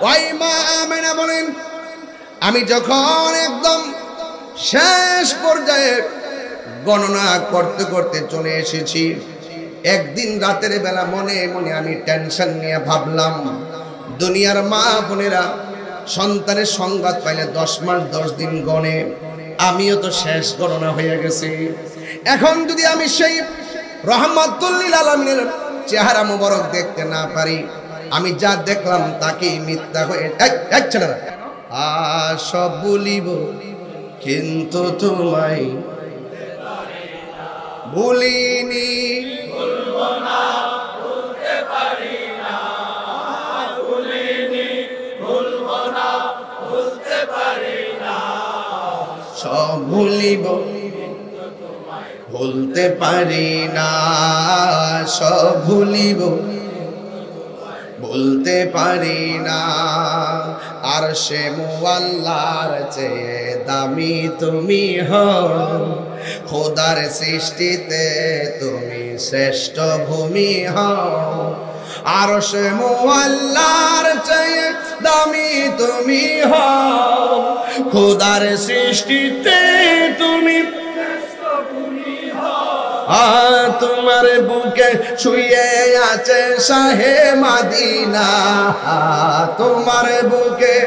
ওই মা আমেনা বলেন, আমি যখন একদম শেষ পর্যায়ে গণনা করতে করতে চলে এসেছি, একদিন রাতের বেলা মনে মনে আমি টেনশন নিয়ে ভাবলাম, দুনিয়ার মা বোনেরা সন্তানের সংবাদ পাইলে 10 মাস 10 দিন গণে, আমিও তো শেষ গণনা হয়ে গেছি। এখন যদি আমি সেই রহমাতুল লিল আলামিনের চেহারা মোবারক দেখতে না পারি, আমি যা দেখলাম তাকে মিথ্যা হয়ে ছেলেরা সব বলিব, কিন্তু তোমায় ভুলিনি, ভুলবো না, ভুলতে পারি না, ভুলিনি, ভুলবো না, ভুলতে পারি না, সব ভুলিব, ভুলতে পারি না, সব ভুলিব, বলতে পারি না। আরশে মুআল্লার চেয়ে দামি তুমি হও, খোদার সৃষ্টিতে তুমি শ্রেষ্ঠ ভূমি হও। আরশে মুআল্লার চেয়ে দামি তুমি হও, খোদার সৃষ্টিতে তুমি তোমার বুকে শুয়ে আছে শাহে মদিনা, তোমার বুকে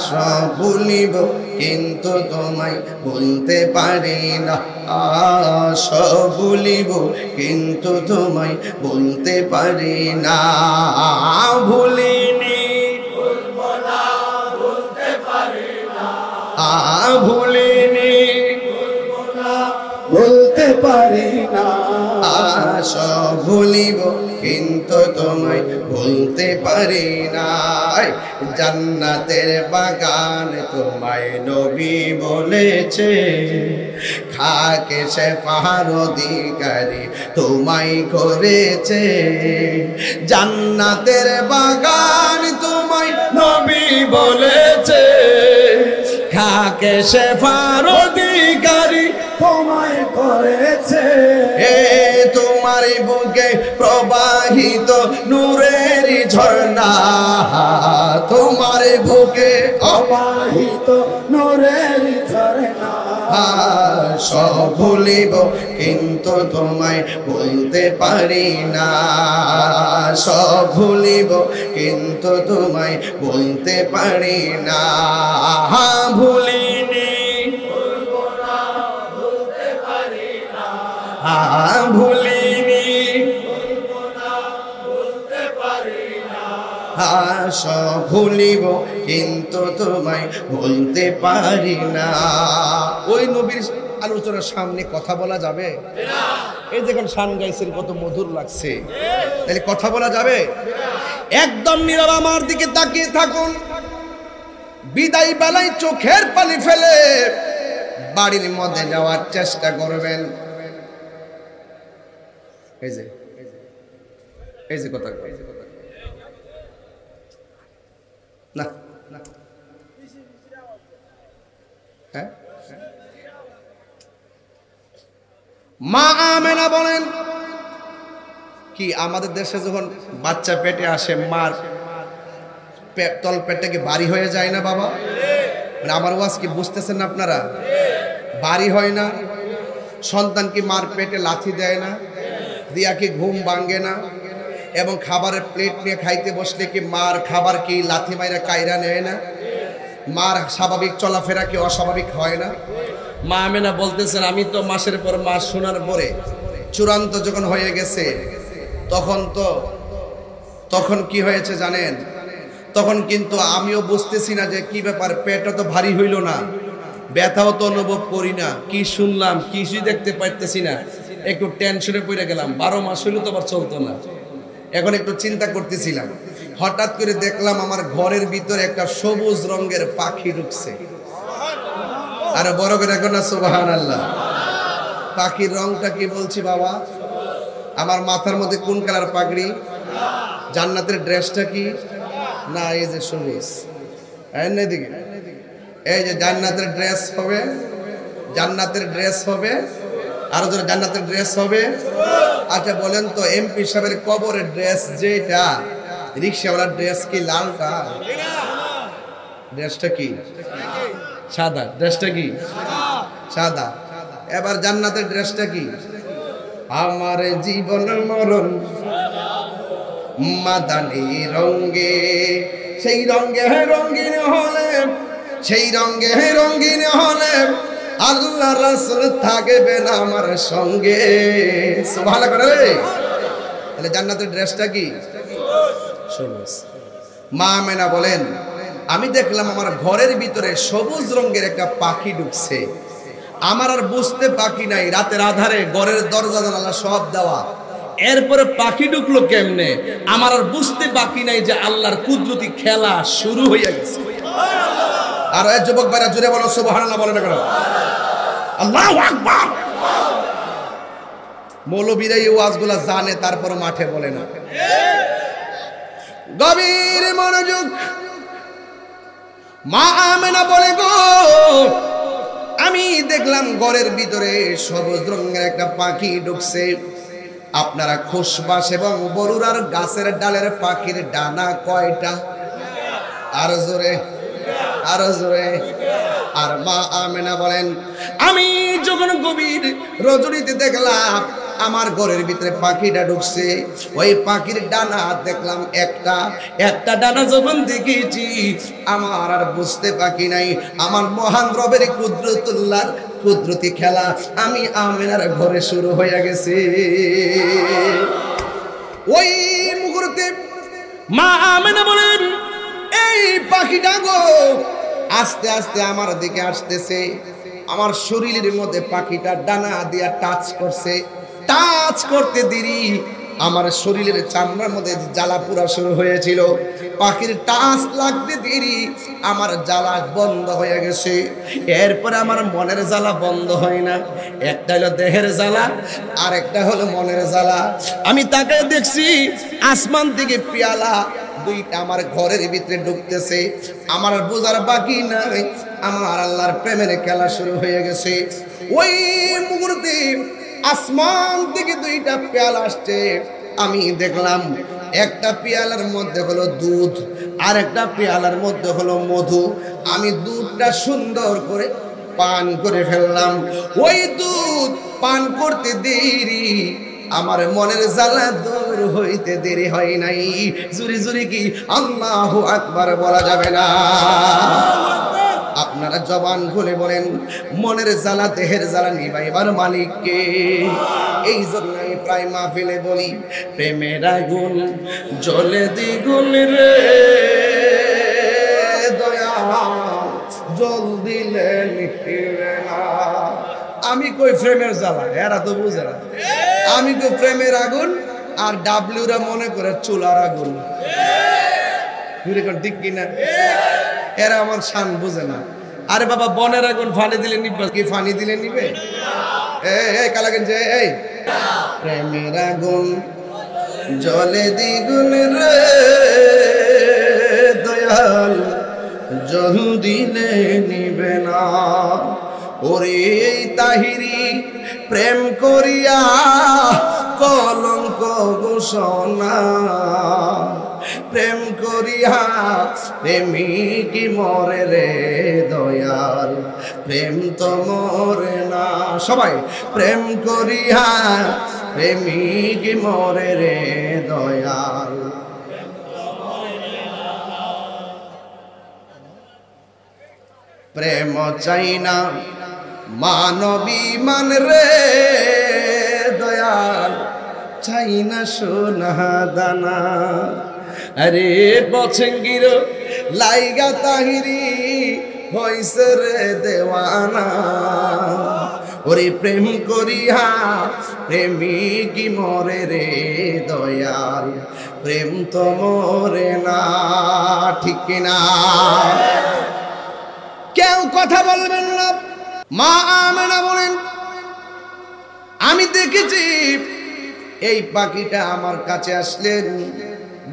সব ভুলিব, কিন্তু তোমায় বলতে পারি না, সব ভুলিব, কিন্তু তোমায় বলতে পারি না, ভুলিনি, ভুলবো না, বলতে পারি না, ভুলিনি, ভুলবো না, বলতে পারি না, সব ভুলিব, কিন্তু তোমায় বলতে পারি না। জান্নাতের বাগান তোমায় নবী বলেছে, খাকে শেফার অধিকারী তোমায় করেছে। জান্নাতের বাগান তোমায় নবী বলেছে, খাকে শেফার অধিকারী তোমায় করেছে। তোমার বুকে প্রবাহিত নূরের ঝর্ণা, তোমার বুকে প্রবাহিত নূরের ঝর্ণা, সব ভুলিব, কিন্তু তোমায় বলতে পারি না, সব ভুলিব, কিন্তু তোমায় বলতে পারি না, ভুলিনি, ভুলবো না, বলতে পারি না, ভুলিনি, ভুলবো না, বলতে পারি না, সব ভুলিব, কিন্তু তোমায় বলতে পারি না। ওই নবীর আলোচনার সামনে কথা বলা যাবে? এই দেখুন শান গাইছেন, কত মধুর লাগছে, তাহলে কথা বলা যাবে? একদম নীরব আমার দিকে তাকিয়ে থাকুন। বিদায় বেলায় চোখের পানি ফেলে বাড়ির মধ্যে যাওয়ার চেষ্টা করবেন। এই যে কথা না, হ্যাঁ, মা আমেনা বলেন কি, আমাদের দেশে যখন বাচ্চা পেটে আসে, মার তল পেটটা কি ভারী হয়ে যায় না বাবা? মানে আমার ওয়াজ কি বুঝতেছেন না আপনারা? ভারী হয় না? সন্তান কি মার পেটে লাথি দেয় না? দিয়া কি ঘুম ভাঙে না? এবং খাবারের প্লেট নিয়ে খাইতে বসলে কি মার খাবার কি লাথি মাইরা কায়রা নেয় না? মার স্বাভাবিক চলাফেরা কি অস্বাভাবিক হয় না? মা আমেনা বলতেছেন, আমি তো মাসের পর মাস শোনার পরে চূড়ান্ত যখন হয়ে গেছে তখন কি হয়েছে জানেন? তখন কিন্তু আমিও বুঝতেছি না যে কি ব্যাপার, পেটও তো ভারী হইল না, ব্যথাও তো অনুভব করি না, কি শুনলাম কিছুই দেখতে পাইতেছি না, একটু টেনশনে পড়ে গেলাম। 12 মাস হইলো তো আবার চলতো না। এখন একটু চিন্তা করতেছিলাম, হঠাৎ করে দেখলাম আমার ঘরের ভিতরে একটা সবুজ রঙের পাখি ঢুকছে। আর বড় করে এখন না সুবহানাল্লাহ। পাখির রংটা কি বলছি বাবা? আমার মাথার মধ্যে কোন কালার পাগড়ি? জান্নাতের ড্রেসটা কি? না, এই যে সবুজ, এদিকে এই যে জান্নাতের ড্রেস হবে, জান্নাতের ড্রেস হবে, আরো জোরে জান্নাতের ড্রেস হবে। আচ্ছা বলেন তো, এমপি সাহেবের কবরের ড্রেস যেটা, রিক্সাওয়ালার ড্রেস কি লালটা? ড্রেসটা কি সাদা? ড্রেসটা কি সাদা? এবার জান্নাতের ড্রেসটা কি? আমার জীবন মরণ মাদানী রঙে, সেই রঙে রঙিন হলে, সেই রঙে রঙিন হলে আল্লাহ রাসূল থাকবেন আমার সঙ্গে। সুবহানাল্লাহ করে। তাহলে জান্নাতের ড্রেসটা কি? সবুজ। মা আমেনা বলেন, আমি দেখলাম আমার ঘরের ভিতরে সবুজ রঙের একটা পাখি ঢুকছে। আমার আর বুঝতে বাকি নাই, রাতের আধারে ঘরের দরজা জানালা সব দেওয়া, এরপরে পাখি ঢুকলো কেমনে আমার আর বুঝতে বাকি নাই যে আল্লাহর কুদরতি খেলা শুরু হয়ে গেছে। আর এই যুবক ভাইরা জুড়ে বলো সুবহানাল্লাহ, বলে না কেন? আল্লাহু আকবার। মৌলবীরা এই ওয়াজগুলা জানে, তারপর মাঠে বলে না। গভীর মনোযোগ। মা আমেনা বলে, গো আমি দেখলাম ঘরের ভিতরে সবুজ রঙের একটা পাখি ঢুকছে। আপনারা খোসবাস এবং বরুড়ার গাছের ডালের পাখির ডানা কয়টা? আরো জোরে, আরো জোরে। আর মা আমেনা বলেন, আমি যখন গভীর রজনীতে দেখলাম আমার ঘরের ভিতরে পাখিটা ঢুকছে, ওই পাখির ডানা দেখলাম একটা, একটা ডানা যখন দেখেছি আমার আর বুঝতে বাকি নাই আমার মহান রবের কুদরতুল্লাহর কুদরতি খেলা আমি আমেনার ঘরে শুরু হয়ে গেছে। ওই মুহূর্তে মা আমেনা বলেন, এই পাখিটা গো আস্তে আস্তে আমার দিকে আসতেছে। আমার শরীরের মধ্যে পাখিটা ডানা দিয়া টাচ করছে। টাচ করতে দেরি আমার শরীরের চামড়ার মধ্যে জ্বালা পুরা শুরু হয়েছিল। পাখির টাচ লাগতে দেরি আমার জ্বালা বন্ধ হয়ে গেছে। এরপরে আমার মনের জ্বালা বন্ধ হয় না। একটা হলো দেহের জ্বালা, আর একটা হলো মনের জ্বালা। আমি তাকায় দেখছি আসমান থেকে পেয়ালা দুইটা আমার ঘরের ভিতরে ঢুকতেছে। আমার বোঝার বাকি নাই আমার আল্লাহর প্রেমের খেলা শুরু হয়ে গেছে। ওই মুহূর্তে আসমান থেকে দুইটা পেয়ালা আসছে। আমি দেখলাম একটা পেয়ালার মধ্যে হলো দুধ, আর একটা পেয়ালার মধ্যে হলো মধু। আমি দুধটা সুন্দর করে পান করে ফেললাম। ওই দুধ পান করতে দেরি আমার মনের জ্বালা দূর হইতে দেরি হয় নাই। জুরি জুরি কি আল্লাহু আকবার বলা যাবে না? আপনারা জবান খুলে বলেন, মনের জ্বালা দেহের জ্বালা নিবাইবার মালিককে। এই জন্য আমি প্রায় মাহফিলে বলি, প্রেমের আগুন জ্বলে দ্বিগুণ রে দয়া জল দিলে নিভে না। আমি কই প্রেমের জ্বালা, এরা তো বুঝে না। আমি তো প্রেমের আগুন, আর ডাব্লিউরা মনে করে চুলার আগুন। ঠিক কিনা? এরা আমার শান বুঝে না। আরে বাবা, বনের আগুন ফানি দিলে নিবে কি? ফানি দিলে নিবে? এই কালাগেন যে এই প্রেমের আগুন জ্বলে দ্বিগুণ রে দয়াল জল দিলে নিবে না। ওরে তাহিরি প্রেম করিয়া কলঙ্ক ঘোষণা, প্রেম করিয়া করিয়া প্রেমিক মরে রে দয়াল, প্রেম তো মরে না। সবাই প্রেম করিয়া প্রেমিক মরে রে দয়াল। প্রেম চাই না মানবী মান রে দয়াল, চাই না সোনা দানা। আরে বছঙ্গির লাইগা তাহিরি হইছে রে দেওয়ানা, ওরে প্রেম করিয়া প্রেমিক মরে রে দয়াল, প্রেম তো মরে না। ঠিক কিনা? কেউ কথা বলবেন না। মা আমেনা বলেন, আমি দেখেছি এই পাখিটা আমার কাছে আসলেন,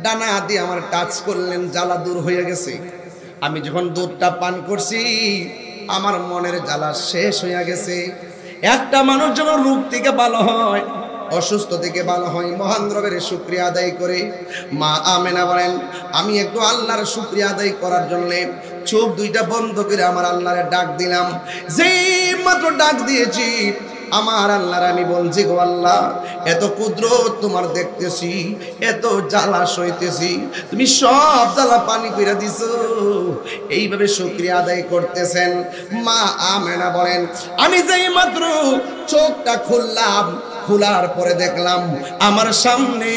ডানা দিয়ে আমার টাচ করলেন, জ্বালা দূর হয়ে গেছে। আমি যখন দুধটা পান করছি আমার মনের জ্বালা শেষ হয়ে গেছে। একটা মানুষ যখন রোগ থেকে ভালো হয়, অসুস্থ থেকে ভালো হয়, মহান রবের শুকরিয়া আদায় করে। মা আমেনা বলেন, আমি একটু আল্লাহর শুকরিয়া আদায় করার জন্য চোখ দুইটা বন্ধ করে আমার আল্লাহরে ডাক দিলাম। যেই মাত্র ডাক দিয়েছি আমার আল্লাহর আমি বলছি, গো আল্লাহ, এত কুদরত তোমার দেখতেছি, এত জ্বালা সইতেছি, তুমি সব জ্বালা পানি করে দিছো। এইভাবে শুকরিয়া আদায় করতেছেন। মা আমেনা বলেন, আমি যেই মাত্র চোখটা খুললাম, খোলার পরে দেখলাম আমার সামনে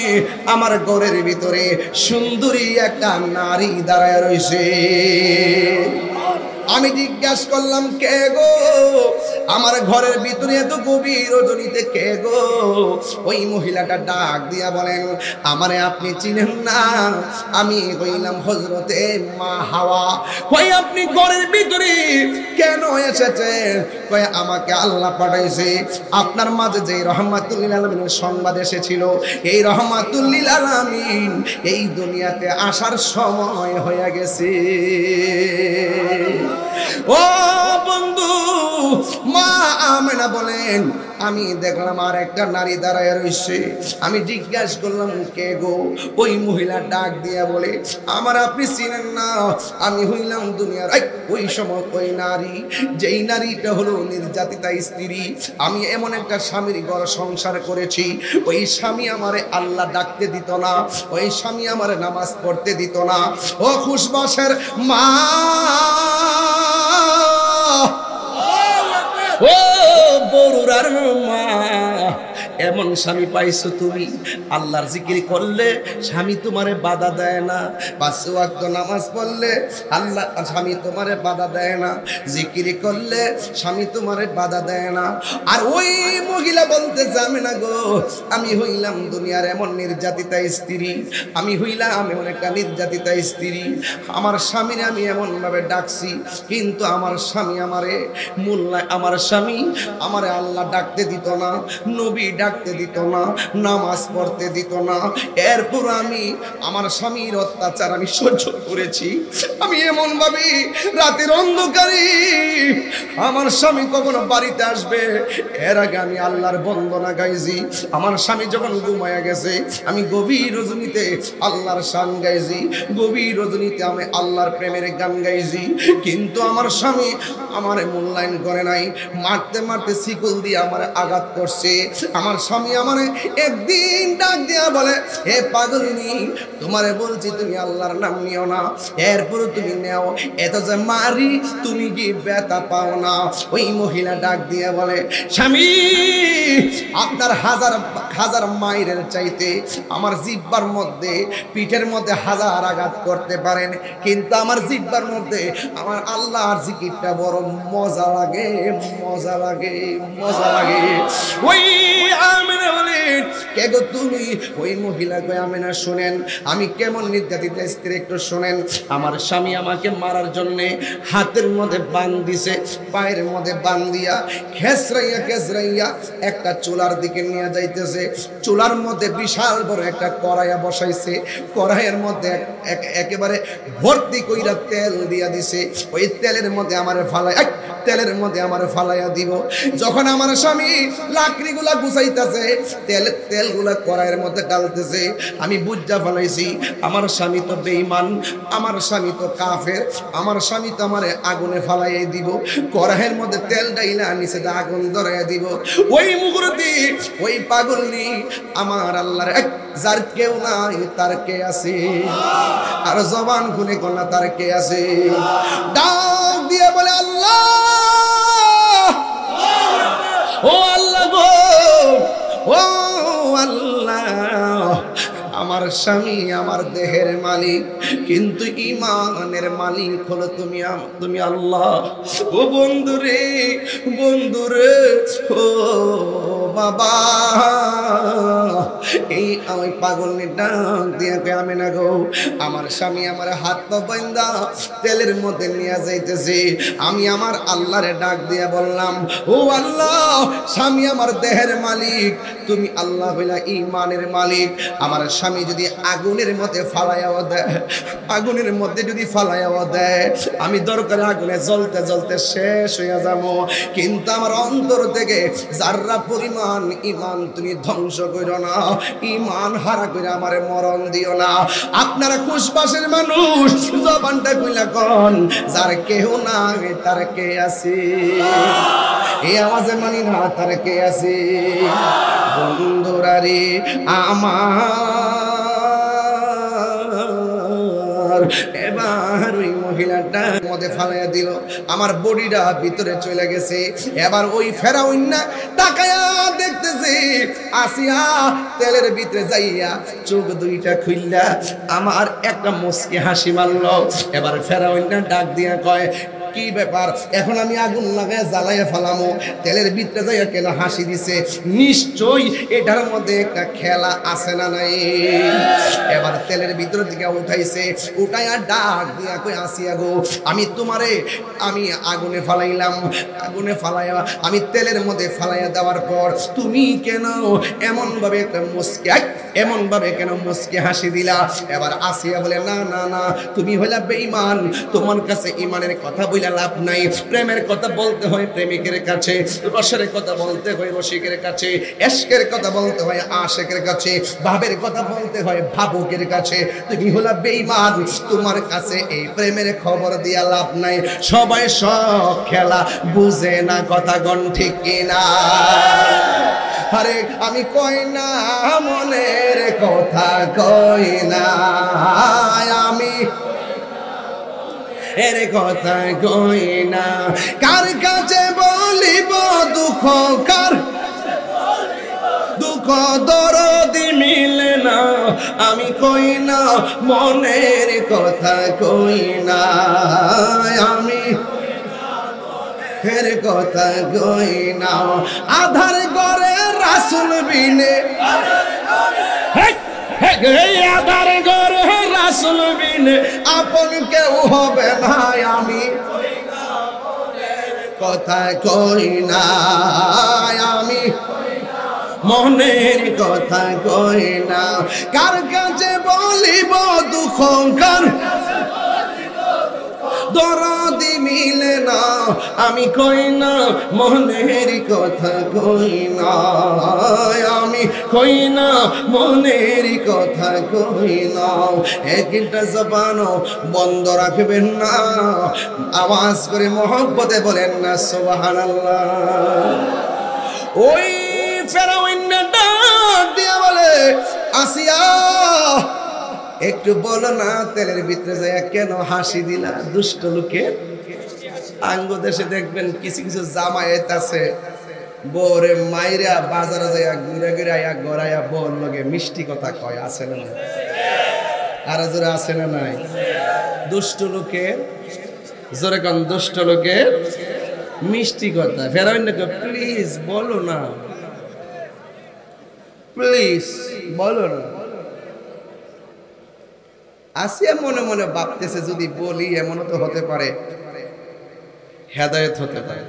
আমার ঘরের ভিতরে সুন্দরী একটা নারী দাঁড়ায় রয়েছে। আমি জিজ্ঞাসা করলাম, কে গো? আমার ঘরের ভিতরে এত গভীর রজনীতে কে গো? ওই মহিলাটা ডাক দিয়া বলেন, আমারে আপনি চিনেন না? আমি হইলাম হযরতে মা হাওয়া। কই আপনি ঘরের ভিতরে কেন এসেছেন? কই আমাকে আল্লাহ পাঠাইছে, আপনার মাঝে যে রহমাতুল লিল আলামিনের সংবাদ এসেছিল, এই রহমাতুল লিল আলামিন এই দুনিয়াতে আসার সময় হয়ে গেছে। ও বন্ধু, মা আমেনা বলেন, আমি দেখলাম আর একটা নারী দাঁড়ায় রয়েছে। আমি জিজ্ঞাসা করলাম, কে গো? ওই মহিলা ডাক দিয়া বলে, আমার আপনি চিনেন না? আমি হইলাম দুনিয়ার ওই সময় ওই নারী, যেই নারীটা হলো নির্যাতিতা স্ত্রী। আমি এমন একটা স্বামীর ঘর সংসার করেছি, ওই স্বামী আমারে আল্লাহ ডাকতে দিত না, ওই স্বামী আমারে নামাজ পড়তে দিত না। ও খুশবাসের মা, ও বরুরার মা, এমন স্বামী পাইছো তুমি, আল্লাহর জিকির করলে স্বামী তোমারে বাধা দেয় না, 5 ওয়াক্ত নামাজ পড়লে আল্লাহ স্বামী তোমারে বাধা দেয় না, জিকির করলে স্বামী তোমারে বাধা দেয় না। আর ওই মহিলা বলতে যাবে না, গো আমি হইলাম দুনিয়ার এমন নির্যাতিতা স্ত্রী, আমি হইলাম এমন একটা নির্যাতিতা স্ত্রী। আমার স্বামীর আমি এমন ভাবে ডাকছি, কিন্তু আমার স্বামী আমারে মূল্যায়, আমার স্বামী আমারে আল্লাহ ডাকতে দিত না, নবী ডাকতে দিত না, নামাজ পড়তে দিত না। এরপর আমি আমার স্বামীর অত্যাচার আমি সহ্য করেছি। আমি এমন ভাবে রাতের অন্ধকারে আমার স্বামী কখনো বাড়িতে আসবে, এর আগে আমি আল্লাহর বন্দনা গাইছি। আমার স্বামী যখন ঘুমায়া গেছে, আমি গভীর রজনীতে আল্লাহর শান গাইছি, গভীর রজনীতে আমি আল্লাহর প্রেমের গান গাইছি। কিন্তু আমার স্বামী আমার মূল্যায়ন করে নাই, মারতে মারতে শিকল দিয়ে আমার আঘাত করছে। আমার স্বামী আমার একদিন ডাক দিয়া বলে, হে পাগলিনী, তোমারে বলছি তুমি আল্লাহর নাম নিও না, এরপরে তুমি নেও, এত যে মারি তুমি কি ব্যথা পাও না? ওই মহিলা ডাক দিয়া বলে, স্বামী, আপনার হাজার হাজার মায়ের চাইতে আমার জিহ্বার মধ্যে, পিঠের মধ্যে হাজার আঘাত করতে পারেন, কিন্তু আমার জিহ্বার মধ্যে আমার আল্লাহর জিকিরটা বড় মজা লাগে, মজা লাগে, মজা লাগে। ওই আমেনা বলেন, কে গো তুমি? ওই মহিলা কয়, আমেনা শুনেন আমি কেমন নির্যাতিত স্ত্রী, একটু শুনেন। আমার স্বামী আমাকে মারার জন্য হাতের মধ্যে বান দিছে, পায়ের মধ্যে বান দিয়া খেসরাইয়া খেসরাইয়া একটা চুলার দিকে নিয়ে যাইতেছে। চুলার মধ্যে বিশাল বড় একটা কড়াইয়া বসাইছে, কড়াইয়ের মধ্যে একেবারে ভর্তি কইরা তেল দিয়া দিছে। ওই তেলের মধ্যে আমার তেলের মধ্যে আমার ফালাইয়া দিব। যখন আমার স্বামী লাকড়িগুলা গুছাইতেছে, তেল তেলগুলা কড়াইয়ের মধ্যে ডালতেছে। আমি বুঝা ফেলাইছি আমার স্বামী তো বেঈমান, আমার স্বামী তো কাফের, আমার স্বামী তো আমারে আগুনে ফালাইয়ে দিব, কড়াইয়ের মধ্যে তেল ডাইলা নিচে আগুন ধরাইয়া দিব। ওই মুহূর্তে ওই পাগলনি আমার আল্লাহর এক যার কেউ নাই তার কে আছে, আর জবান খুলে কোনা তার কে আছে, ডাক দিয়ে বলে আল্লাহ, ও আল্লাহ গো, ও আল্লাহ, আমার স্বামী আমার দেহের মালিক, কিন্তু ইমানের মালিক হলো তুমি, তুমি আল্লাহ। ও বন্ধুরে, বন্ধুরে, ও বাবা, এই আমি পাগলের ডাক দিয়ে আমি না গো, আমার স্বামী আমার হাত পা বাঁধা তেলের মধ্যে নিয়ে যাইতেছে। আমি আমার আল্লাহরে ডাক দিয়ে বললাম, ও আল্লাহ, স্বামী আমার দেহের মালিক, তুমি আল্লাহ বলে ইমানের মালিক। আমার স্বামী যদি আগুনের মধ্যে ফালাইয়াও দেয়, আগুনের মধ্যে যদি ফালাইয়াও দেয়, আমি দরকার আগুনে জ্বলতে জ্বলতে শেষ হয়ে যাবো, কিন্তু আমার অন্তর থেকে যাররা পরিমাণ ইমান তুমি ধ্বংস করো না, ইমান হারা করে আমারে মরণ দিও না। আপনারা খুশবাসের মানুষ, জবানটা কইলা কোন যার কেহ নাই তার কে আছে, এই আওয়াজে মানি না তার কে আছে। বন্ধুরা রে আমার, এবার ওই মহিলাটা মধ্যে ফালাইয়া দিল, আমার বডিটা ভিতরে চলে গেছে। এবার ওই ফেরাউন না তাকায়া দেখতেছে আসিয়া তেলের ভিতরে যাইয়া চোখ দুইটা খুললা আমার একটা মুচকি হাসি মারলো। এবার ফেরাউন না ডাক দিয়া কয়, কি ব্যাপার, এখন আমি আগুন লাগায় জ্বালাইয়া ফেলামো, তেলের ভিতরে যাইয়া কেন হাসি দিছে, নিশ্চয়ই এটার মধ্যে একটা খেলা আছে না নাই। এবার তেলের ভিতর দিকে উঠাইছে, উঠাইয়া ডাক দিয়া কই আসিয়া গো, আমি তোমারে আমি আগুনে ফালাইলাম, আগুনে ফালাইয়া আমি তেলের মধ্যে ফালাইয়া দেওয়ার পর তুমি কেন এমন ভাবে একটা মুচকি, এমন ভাবে কেন মুচকি হাসি দিলা? এবার আসিয়া বলে, না না না, তুমি হইলা বেঈমান, তোমার কাছে ইমানের কথা বইলা লাভ নাই, প্রেমের কথা বলতে হয় প্রেমিকের কাছে, রসের কথা বলতে হয় রসিকের কাছে, এশকের কথা বলতে হয় আশেকের কাছে, ভাবের কথা বলতে হয় ভাবুকের কাছে। তুমি হলা বেঈমান, তোমার কাছে এই প্রেমের খবর দিয়া লাভ নাই। সবাই সব খেলা বুঝে না, কথা গণ ঠিক কিনা? আরে আমি কই না মনের কথা, কই না আমি এর কথা কই না, কার কাছে বলিব দুঃখ, কার দুঃখ দরদি মিলে না, আমি কই না মনের কথা, কই না আমি এর কথা কই না। আধার করে রাসূল বিনে, আধার করে রাসূল বিনে আপন কেউ হবে না, আমি কথা কই না, আমি মনের কথা কই না, কার কাছে বলিব দুঃখ, কার দরদি মিলে না, আমি কই না মনের কথা, কই না আমি, কই না মনের কথা, কই না। একটা জবানও বন্ধ রাখবেন না, আওয়াজ করে মহব্বতে বলেন না সুবহানাল্লাহ। ওই ফেরাউন ডাক দিয়া বলে, আসিয়া একটু বলো না তেলের ভিতরে যায় কেন হাসি দিলা? দুষ্ট লোকের আঙ্গ দেশে দেখবেন কিছু কিছু জামায়াত আছে, বউরে মাইরা বাজারে যায় ঘুরে ঘুরে আয়া গড়াইয়া বউর লগে মিষ্টি কথা কয়, আছে না? আর জোরে আছে না নাই? দুষ্ট লোকের, জোরে কোন দুষ্ট লোকের মিষ্টি কথা। ফেরাউন প্লিজ বলো না, প্লিজ বলো না। আসিয়া মনে মনে ভাবতেছে যদি বলি এমনও তো হতে পারে হেদায়েত হতে পারে।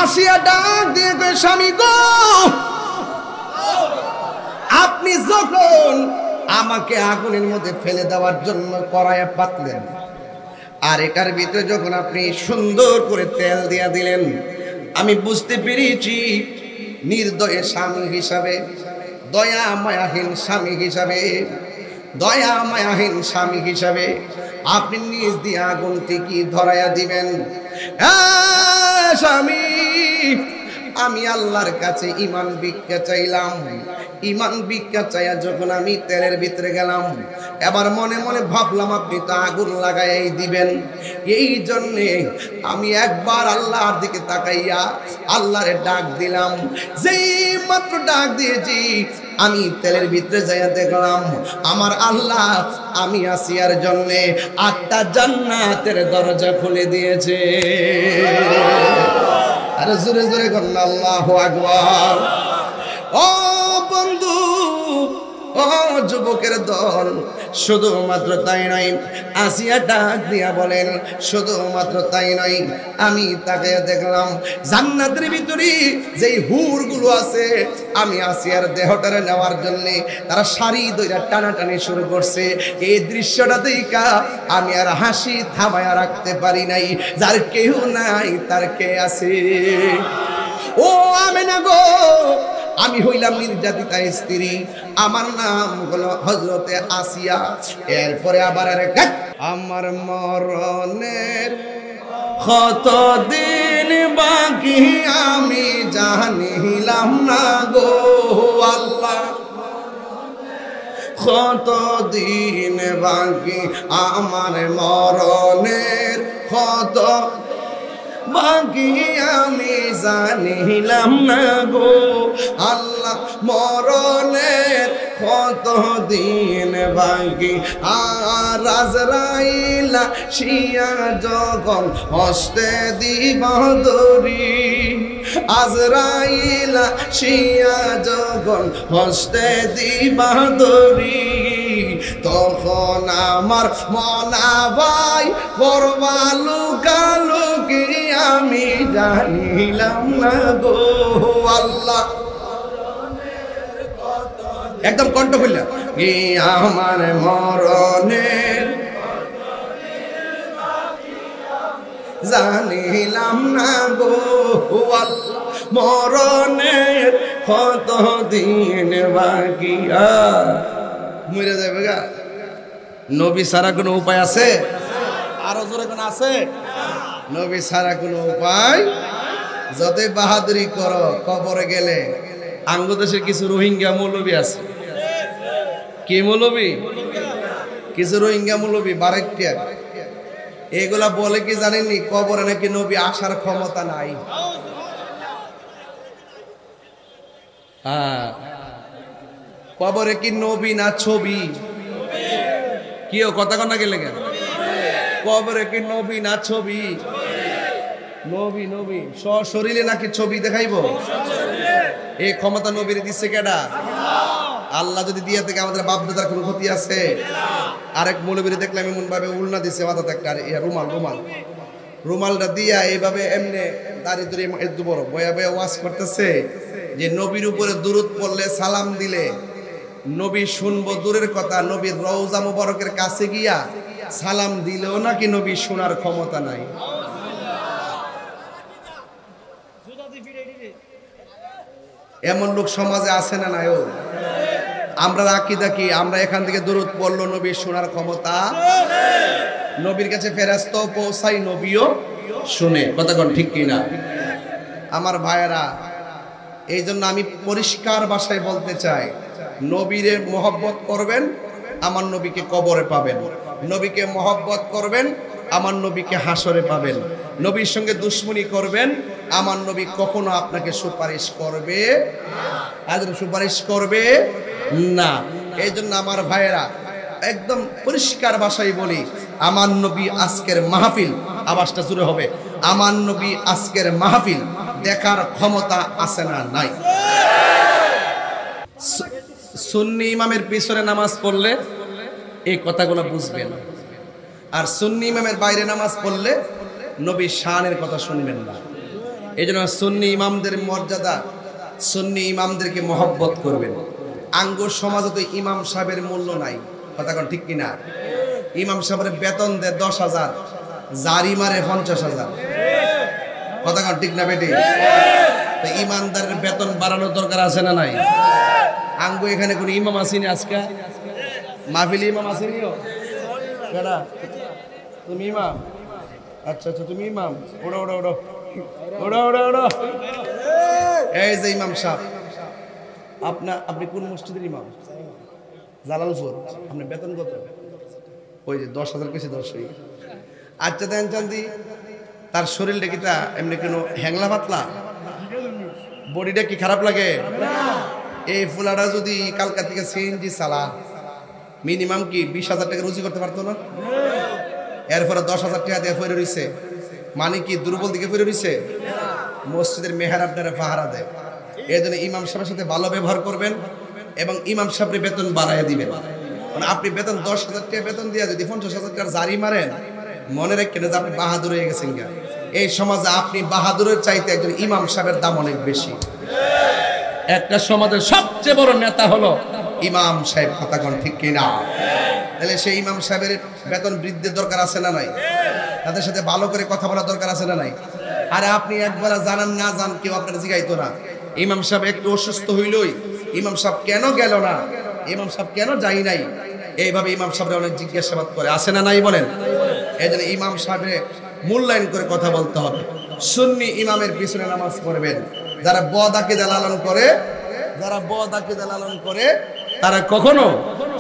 আসিয়া ডাক দিয়ে কয়, স্বামী গো, আপনি যখন আমাকে আগুনের মধ্যে ফেলে দেওয়ার জন্য কড়াইয়ে পাতলেন, আর এটার ভিতরে যখন আপনি সুন্দর করে তেল দিয়া দিলেন, আমি বুঝতে পেরেছি নির্দয় স্বামী হিসাবে, দয়া মায়াহীন স্বামী হিসাবে, দয়া মায়াহীন স্বামী হিসাবে আপনি নিজ দিয়ে আগুনটি কি ধরাইয়া দিবেন। স্বামী, আমি আল্লাহর কাছে ঈমান ভিক্ষা চাইলাম। ঈমান ভিক্ষা চাইয়া যখন আমি তেলের ভিতরে গেলাম, এবার মনে মনে ভাবলাম আপনি তো আগুন লাগাই দিবেন। এই জন্যে আমি একবার আল্লাহর দিকে তাকাইয়া আল্লাহরে ডাক দিলাম। যেই মাত্র ডাক দিয়েছি, আমি তেলের ভিতরে যাইয়া দেখলাম আমার আল্লাহ আমি আসিয়ার জন্যে 8টা জান্নাতের দরজা খুলে দিয়েছে। আরে জোরে জোরে বলুন আল্লাহু আকবার। ও বন্ধু, ও যুবকের দল, শুধুমাত্র তাই নয়, আসিয়া ডাক দিয়া বলেন শুধুমাত্র তাই নয়, আমি তাকে দেখলাম জান্নাতের ভিতরে যেই হুরগুলো আছে, আমি আসিয়ার দেহটারে নেওয়ার জন্য তারা সারি ধইরা টানাটানি শুরু করছে। এই দৃশ্যটা দেখা আমি আর হাসি থামায়া রাখতে পারি নাই। যার কেউ নাই তার কে আছে? ও আমেনা গো, আমি হইলাম নির্যাতিতা স্ত্রী, আমার নাম হলো হযরতে আসিয়া। এরপরে আবার আমার মরণের কতদিন বাকি আমি জানিলাম না গো আল্লাহ, কতদিন বাকি আমার মরণের, কত বাকি আমি জানিলাম না গো আল্লাহ, মরণের কত দিন বাকি। আর আজরাইলা শিয়া যখন হস্তে দিব দড়ি, আজরাইলা শিয়া যখন হস্তে দিব দড়ি, তখন আমার মনাবাই করবা লুকালুকি আমি জানিলাম না গো আল্লাহ। একদম কণ্ঠ খুললা, আমার মরণের জানিলাম না গো আল্লাহ, মরণের কত দিন বাকি। মরে যাবে গা। নবী ছাড়া কোনো উপায় আছে? আরো জোরে কোন আছে? নবী ছাড়া কোনো উপায়। যতই বাহাদুরি করো, কবরে গেলে আঙ্গদেশের কিছু রোহিঙ্গা মৌলবী আছে। কি মৌলবী? কিছু রোহিঙ্গা মৌলবী বারেকটিয়া, এগুলা বলে কি জানেননি, কবরে নাকি নবী আসার ক্ষমতা নাই। হ্যাঁ, কবরে কি নবী না ছবি? কি কথা কন্যা গেলে কেন? কবরে কি নবী না ছবি? নবী, নবী সশরীরে নাকি ছবি দেখাইবো? এই ক্ষমতা নবীর দিচ্ছে কেডা? আল্লাহ যদি দিয়া থেকে আমাদের বাপদাদার কোনো ক্ষতি আছে? আরেক মৌলবীরে দেখলাম এমন ভাবে উল্না দিচ্ছে মাথাতে একটা রুমাল, রুমালটা দিয়া এইভাবে এমনি দাঁড়িয়ে ধরে এত বড় বয়া বয়া ওয়াজ করতেছে যে নবীর উপরে দুরূদ পড়লে, সালাম দিলে নবী শুনবো দূরের কথা, নবীর রওজা মুবারকের কাছে গিয়া সালাম দিলেও নাকি নবী শোনার ক্ষমতা নাই। এমন লোক সমাজে আছে না নাই? আমরা আকীদা কি? আমরা এখান থেকে দুরূদ পড়লো নবীর শোনার ক্ষমতা, নবীর কাছে ফেরেশতাও পৌঁছাই, নবীও শুনে। কথা কোন ঠিক কিনা? আমার ভাইয়েরা, এই জন্য আমি পরিষ্কার ভাষায় বলতে চাই, নবীরে মহব্বত করবেন, আমার নবীকে কবরে পাবেন। নবীকে মহব্বত করবেন, আমার নবীকে হাসরে পাবেন। নবীর সঙ্গে দুশ্মনী করবেন, আমার নবী কখনো আপনাকে সুপারিশ করবে না, সুপারিশ করবে না। এই জন্য আমার ভাইয়েরা, একদম পরিষ্কার ভাষায় বলি, আমার নবী আজকের মাহফিল, আওয়াজটা জোরে হবে, আমার নবী আজকের মাহফিল দেখার ক্ষমতা আছে না নাই? সুন্নি ইমামের পিছনে নামাজ পড়লে এই কথাগুলো বুঝবেন, আর সুন্নি ইমামের বাইরে নামাজ পড়লে নবীর শানের কথা শুনবেন না। এই জন্য সুন্নি ইমামদের মর্যাদা, সুন্নি ইমামদেরকে মহব্বত করবেন। আঙ্গুর সমাজে তো ইমাম সাহেবের মূল্য নাই। কথা কোন ঠিক কিনা? ইমাম সাহেবের বেতন দেয় 10,000, জারি মারে 50,000। কথা কোন ঠিক না বেটি? তো ইমানদারের বেতন বাড়ানোর দরকার আছে না নাই? আঙ্গু এখানে কোন ইমাম আসেনি আজকে? মাহফিলে ইমাম আসেনি? কেডা? তুমি ইমাম? আচ্ছা আচ্ছা, তুমি ইমাম। ওড়ো ওড়ো ওড়ো ওড়ো ওড়ো ওড়ো। এই যে ইমাম সাহেব, আপনি কোন মসজিদের ইমাম? জালালপুর। আপনার বেতন কত? ওই যে 10,000 কেসি 10 হই। আচ্ছা দেন চান্দি, তার শরীরটা কি তা এমনি কোনো হ্যাংলা পাতলা? বডিটা কি খারাপ লাগে? এই ফুলাটা যদি কালকা থেকে সিএনজি চালা, মিনিমাম কি 20,000 টাকা রুজি করতে পারতো না? এরপরে 10,000 টাকা দিয়ে ফেরে রইছে, মানে কি দুর্বল দিকে ফেরে রইছে? মসজিদের মেহরাবটারে পাহারা দেয়। এই জন্য ইমাম সাহেবের সাথে ভালো ব্যবহার করবেন এবং ইমাম সাহেবের বেতন বাড়াইয়া দিবেন। মানে আপনি বেতন 10,000 টাকা বেতন দিয়ে যদি 50,000 টাকার জারি মারেন, মনে রাখেন যে আপনি বাহাদুর হয়ে গেছেন। এই সমাজে আপনি বাহাদুরের চাইতে একজন ইমাম সাহেবের দাম অনেক বেশি। একটা সমাজের সবচেয়ে বড় নেতা হলো ইমাম সাহেব, কথা কোন ঠিক কিনা? তাহলে সেই ইমাম সাহেবের বেতন বৃদ্ধির দরকার আছে না নাই? তাদের সাথে ভালো করে কথা বলার দরকার আছে না নাই? আরে আপনি একবার জানান না জান, কেউ আপনার জিগাইতো না। ইমাম সাহেব একটু অসুস্থ হইলই ইমাম সাহেব কেন গেল না, ইমাম সাহেব কেন যাই নাই, এইভাবে ইমাম সাহেবরা অনেক জিজ্ঞাসাবাদ করে, আছে না নাই বলেন? এই জন্য ইমাম সাহেবের মূল্যায়ন করে কথা বলতে হবে। সুন্নি ইমামের পিছনে নামাজ পড়বেন। যারা বদাকিদা লালন করে, যারা বদাকিদা লালন করে, তারা কখনো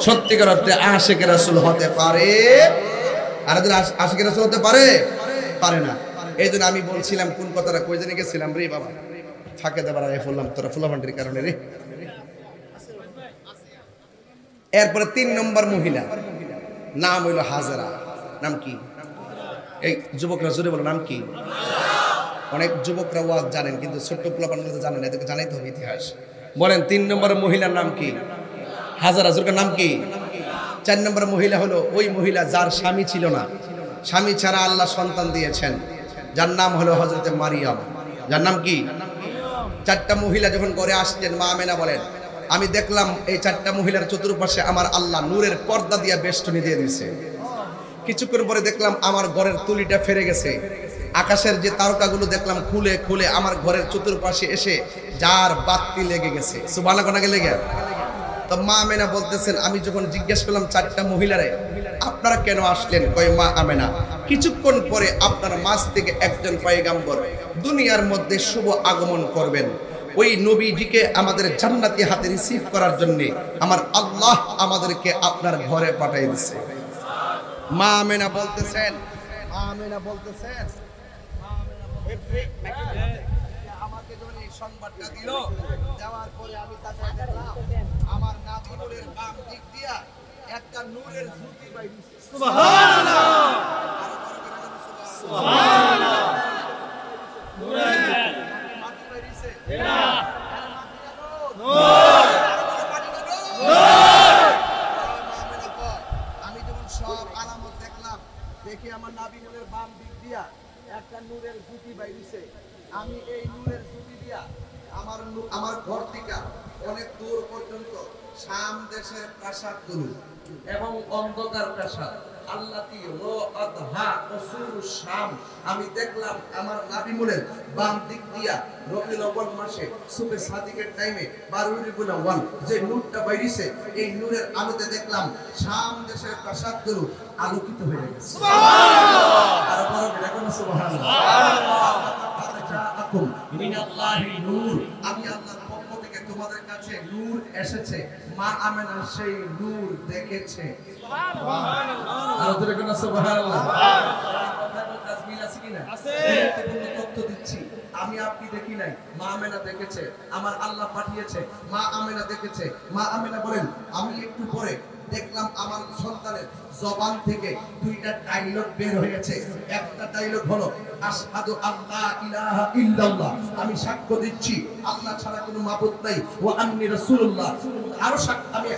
সত্যিকার অর্থে আশিকে রাসূল হতে পারে, আর যারা আশিকে রাসূল হতে পারে পারে না। এই জন্য আমি বলছিলাম কোন কথাটা কই জানি গেছিলাম রে বাবা, ফাঁকে দেবার আগে বললাম তোরা ফুলাফান্ডির কারণে রে। এরপরে 3 নম্বর মহিলা, নাম হইল হাজেরা। নাম কি? এই যুবকরা জোরে বলো, নাম কি? অনেক যুবকরা ওয়াজ জানেন, কিন্তু ছোট্ট পোলাপানগুলো জানেন না, এদেরকে জানাইতে হবে ইতিহাস। বলেন 3 নম্বর মহিলার নাম কি? হাজেরা। জোরকার নাম কি? 4 নম্বর মহিলা হলো ওই মহিলা যার স্বামী ছিল না, স্বামী ছাড়া আল্লাহ সন্তান দিয়েছেন, যার নাম হলো হযরতে মারিয়াম। যার নাম কি? 4টা মহিলা যখন ঘরে আসতেন, মা আমেনা বলেন, আমি দেখলাম এই 4টা মহিলার চতুর্পাশে আমার আল্লাহ নূরের পর্দা দিয়ে বেষ্টনী দিয়ে দিয়েছে। কিছুক্ষণ পরে দেখলাম আমার ঘরের তুলিটা ফেরে গেছে, আকাশের যে তারকাগুলো দেখলাম খুলে খুলে আমার ঘরের চতুর্পাশে এসে যার বাতি লেগে গেছে। সুবহানাল্লাহ, কোনা লেগে? তো মা আমেনা বলতেছেন, আমি যখন জিজ্ঞেস করলাম 4টা মহিলারে আপনারা কেন আসলেন, কয় মা আমেনা কিছুক্ষণ পরে আপনার মাঝ থেকে একজন পয়গম্বর দুনিয়ার মধ্যে শুভ আগমন করবেন, ওই নবীজিকে আমাদের জান্নাতি হাতে রিসিভ করার জন্য আমার আল্লাহ আমাদেরকে আপনার ঘরে পাঠিয়ে দিয়েছে। মা আমেনা বলতেছেন, আমাকে যখন এই সংবাদটা দিল, যাওয়ার পরে আমি তাকায় দেখলাম আমার নাভিমূলের বাম দিক দিয়া একটা নূরের জ্যোতি বাইরেছে। সুবহানাল্লাহ, সুবহানাল্লাহ। নূরের মাটি বাইরেছে, আমি যখন সব আলামত দেখলাম, দেখি আমার নাভিমূলের বাম দিক দিয়া একটা নূরের জ্যোতি বাইরেছে। আমি এই নূরের জ্যোতি দিয়া আমার ঘর থেকে অনেক দূর পর্যন্ত শাম দেশের প্রাসাদ গুলো এবং অন্ধকার প্রাসাদ আল্লাতি রাআতহা কসুরুশ শাম, আমি দেখলাম আমার নাভিমূলের বাম দিক দিয়া রবিউল আউয়াল মাসে সুবে সাদিকের টাইমে 12 রবিউল আউয়াল যে নূরটা বাইরেছে, এই নূরের আলোতে দেখলাম শাম দেশের প্রাসাদগুলো আলোকিত হয়ে গেছে। সুবহানাল্লাহ, আর বড় দেখুন সুবহানাল্লাহ। আকুম মিনাল্লাহি নূর, আমি আল্লাহর পক্ষ থেকে তোমাদের কাছে নূর এসেছে। মা আমেনা সেই নূর দেখেছে। সুবহানাল্লাহ, আর দেখুন সুবহানাল্লাহ। তথ্য দিচ্ছি, আমি আপনি দেখি নাই, মা আমেনা দেখেছে, আমার আল্লাহ পাঠিয়েছে, মা আমেনা দেখেছে। মা আমেনা বলেন, আমি একটু পরে দেখলাম আমার সন্তানের জবান থেকে 2টা ডায়লগ বের হয়েছে। একটা ডায়লগ হলো আশহাদু আল্লা ইলাহা ইল্লাল্লাহ, আমি সাক্ষ্য দিচ্ছি আল্লাহ ছাড়া কোনো মাবুদ নাই, ওয়া আন্নী রাসূলুল্লাহ, আরো আমি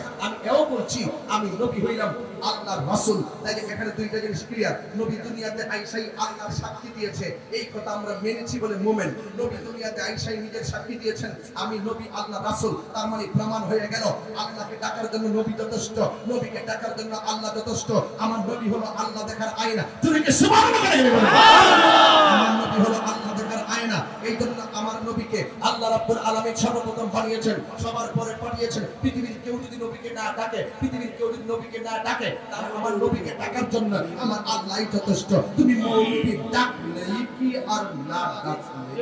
এও বলছি আমি নবী হইলাম আল্লাহর রাসূল। তাই এখানে 2টা জিনিস ক্লিয়ার। নবী দুনিয়াতে আইসাই আল্লাহর সাক্ষী দিয়েছে, এই কথা আমরা মেনেছি বলে মুমিন। নবী দুনিয়াতে আইসাই নিজের সাক্ষী দিয়েছেন আমি নবী আল্লাহর রাসূল, তার মানে প্রমাণ হয়ে গেল আল্লাহকে ডাকার জন্য নবী যথেষ্ট, নবীকে ডাকার জন্য আল্লাহ যথেষ্ট। আমার নবী হলো আল্লাহ দেখার আয়না। তুমি কি সুবহানাল্লাহ? আমার নবী হলো আল্লাহ দেখার আয়না, এই জন্য আমার নবীকে আল্লাহ রাব্বুল আলামিন সর্বপ্রথম বানিয়েছেন, সবার পরে পাঠিয়েছেন। পৃথিবীর কেউ যদি নবীকে না ডাকে, পৃথিবীর কেউ যদি নবীকে না ডাকে, তাহলে আমার নবীকে ডাকার জন্য আমার আল্লাহই যথেষ্ট। তুমি মৌলবি ডাকলেই কি আর না ডাকলে?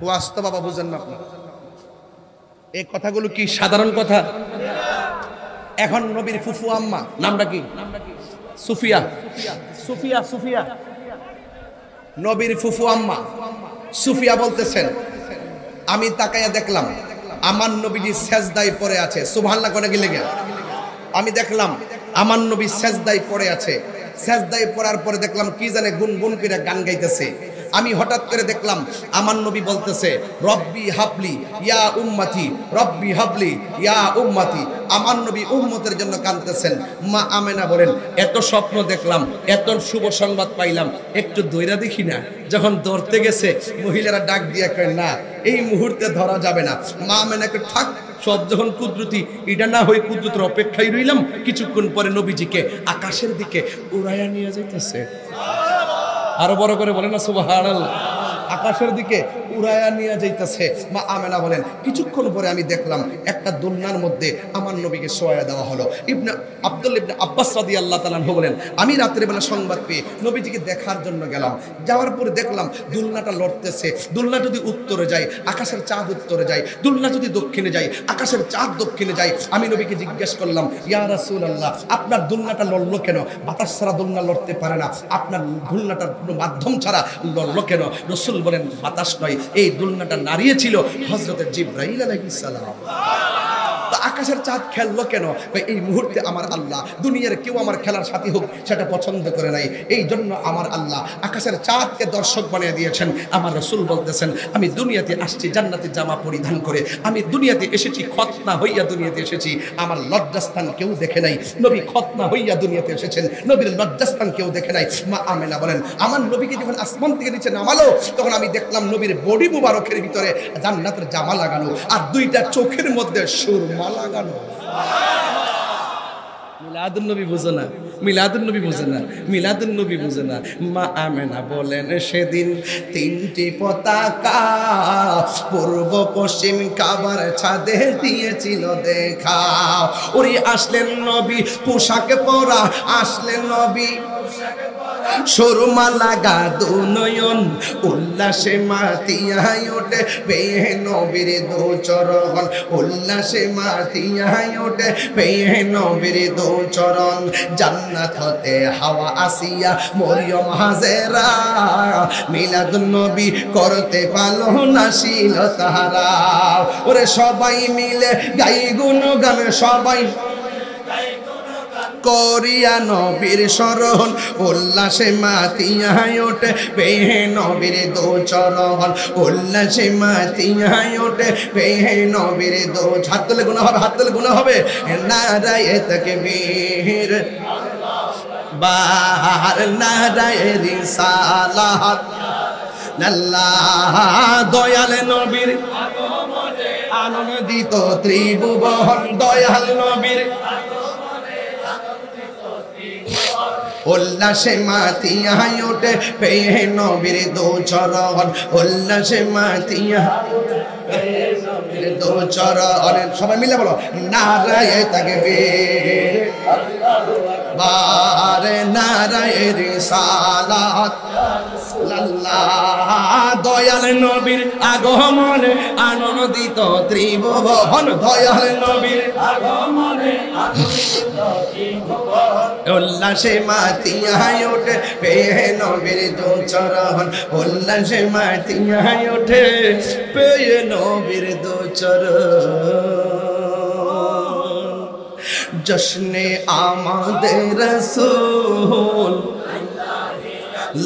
ওয়াস্ত বাবা বুঝেন না আপনারা? এই কথাগুলো কি সাধারণ কথা? এখন নবীর ফুফু আম্মা নামটা কি? সুফিয়া। সুফিয়া সুফিয়া নবীর ফুফু আম্মা সুফিয়া বলতেছেন, আমি তাকাইয়া দেখলাম আমার নবীজি সেজদায় পড়ে আছে। সুবহানাল্লাহ কোনে গেলে গে? আমি দেখলাম আমার নবী সেজদায় পড়ে আছে। সেজদায় পড়ার পরে দেখলাম কি জানে গুনগুন করে গান গাইতেছে। আমি হঠাৎ করে দেখলাম আমার নবী বলতেছে, রব্বি হাবলি ইয়া উম্মতি, রব্বি হাবলি ইয়া উম্মতি। আমার নবী উম্মতের জন্য কাঁদতেছেন। মা আমেনা বলেন, এত স্বপ্ন দেখলাম, এত শুভ সংবাদ পাইলাম, একটু দইরা দেখি না। যখন ধরতে গেছে মহিলারা ডাক দিয়া কয়, না এই মুহূর্তে ধরা যাবে না। মা আমেনাকে ঠাক সব যখন কুদরতি, এটা না হয়ে কুদরতের অপেক্ষায় রইলাম। কিছুক্ষণ পরে নবীজিকে আকাশের দিকে উড়াইয়া নিয়ে যাইতেছে। আরো বড় করে বলেন না সুবহানাল্লাহ। আকাশের দিকে উড়াইয়া নিয়ে যাইতেছে। মা আমেনা বলেন, কিছুক্ষণ পরে আমি দেখলাম একটা দোলনার মধ্যে আমার নবীকে শোয়া দেওয়া হলো। আব্দুল্লাহ ইবনে আব্বাস রাদিয়াল্লাহু তাআলা আনহু বলেন, আমি রাতের বেলা সংবাদ পেয়ে নবীজিকে দেখার জন্য গেলাম। যাওয়ার পরে দেখলাম দোলনাটা লড়তেছে। দোলনা যদি উত্তরে যায়, আকাশের চাঁদ উত্তরে যায়। দোলনা যদি দক্ষিণে যায়, আকাশের চাঁদ দক্ষিণে যায়। আমি নবীকে জিজ্ঞেস করলাম, ইয়া রাসূলুল্লাহ, আপনার দোলনাটা লড়লো কেন? বাতাস ছাড়া দোলনা লড়তে পারে না, আপনার দোলনাটার কোনো মাধ্যম ছাড়া লড়লো কেন? রাসূল বলেন, বাতাস নয়, এই দোলনাটা নাড়িয়েছিল হযরত জিবরাইল আলাইহিস সালাম। আকাশের চাঁদ খেললো কেন? এই মুহূর্তে আমার আল্লাহ, দুনিয়ার কেউ আমার খেলার সাথী হোক সেটা পছন্দ করে নাই। এই জন্য আমার আল্লাহ আকাশের চাঁদকে দর্শক বানিয়ে দিয়েছেন। আমার রাসূল বলতেছেন, আমি দুনিয়াতে আসছি জান্নাতি জামা পরিধান করে। আমি দুনিয়াতে এসেছি খতনা হইয়া দুনিয়াতে এসেছি। আমার লজ্জাস্থান কেউ দেখে নাই। নবী খতনা হইয়া দুনিয়াতে এসেছেন, নবীর লজ্জাস্থান কেউ দেখে নাই। মা আমেনা বলেন, আমার নবীকে যখন আসমান থেকে নিচে নামালো, তখন আমি দেখলাম নবীর বডি মুবারকের ভিতরে জান্নাতের জামা লাগানো, আর দুইটা চোখের মধ্যে সুরমা লাগানো। মিলাদুন নবী বুঝে না, মিলাদুন নবী বুঝে না, মিলাদুন নবী বুঝে না। মা আমেনা বলেন, সেদিন তিনটি পতাকা পূর্ব পশ্চিম কাবার ছাদে দিয়েছিল দেখা। ওরে আসলেন নবী পোশাকে পরা, আসলেন নবী সুরমা লাগা দুনয়ন, উল্লাসে মাতিয়ায় ওঠে পেয়ে নবীর দু চরণ, উল্লাসে মাতিয়ায় ওঠে পেয়ে নবীর দু চরণ। জান্নাত হতে হাওয়া আসিয়া মরিয়ম হাজেরা, মিলাদুন নবী করতে পারলো না ছিল তাহারা। ওরে সবাই মিলে গাই গুণগান, সবাই করিয়া নবীর স্মরণ, উল্লাসে মাতিয়ায় ওঠে পেয়ে নবীর দু চরণ, উল্লাসে মাতিয়ায় ওঠে পেয়ে নবীর দু। হাত তুলে গুনাহ হবে, হাত তুলে গুনাহ হবে। নারায়ে তাকবীর, বাহার নারায়ে রিসালাত, আল্লাহ দয়াল নবীর আনন্দিত ত্রিভুবন, দয়াল নবীর উল্লাসে মাতিয়ায় ওঠে পেয়ে নবীর দু চরণ, উল্লাসে মাতিয়ায় পেয়ে নবীর দু চরণ। সবাই মিলে বলো, নারায়ে তাকবীর, বারে নারায়ে রিসালাত, আল্লাহ দয়াল নবীর আগমনে আনন্দিত ত্রিভুবন, দয়াল নবীর আগমনে আনন্দিত ত্রিভুবন, উল্লাসে মাতিয়ায় ওঠে পেয়ে নবীর দু চরণ, উল্লাসে মাতিয়ায় ওঠে পেয়ে নবীর দু চরণ। জশ্নে আমাদের রাসূল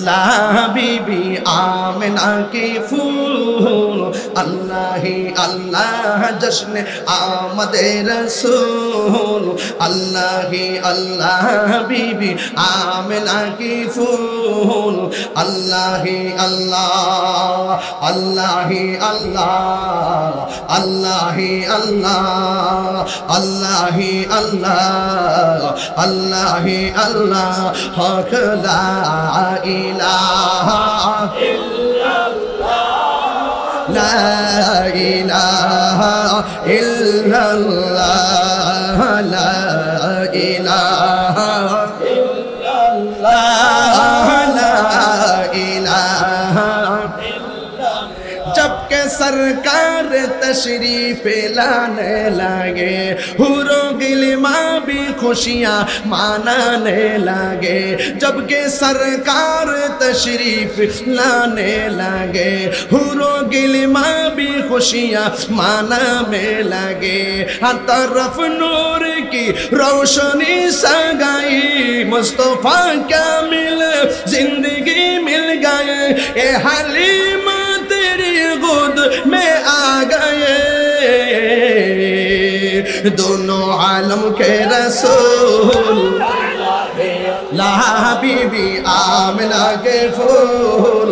লা বিবি আমেনা কি ফুল, আল্লাহি আল্লাহ জশ্নে আমাদের রাসূল, আল্লাহি আল্লাহ বিবি আমেনা কি ফুল, আল্লাহি আল্লাহ, আল্লাহি আল্লাহ, আল্লাহি আল্লাহ, আল্লাহি আল্লাহ, আল্লাহি আল্লাহ, হক লা ইলাহা লা ইলাহা ইল্লাল্লাহ লা ইলাহা ইল্লাল্লাহ লা ইলাহা जबकि सरकार तशरीफ लाने लगे हुरो गिलमा भी खुशियाँ मनाने लगे जबकि सरकार तशरीफ लाने लगे हुरो गिलमा भी खुशियाँ मनाने लगे हर तरफ नूर की रोशनी सगाई मुस्तफा क्या मिल जिंदगी मिल गए ए हलीमा तेरी गोद में आ गए दोनों आलम के रसूल ला बीबी आमिना के फूल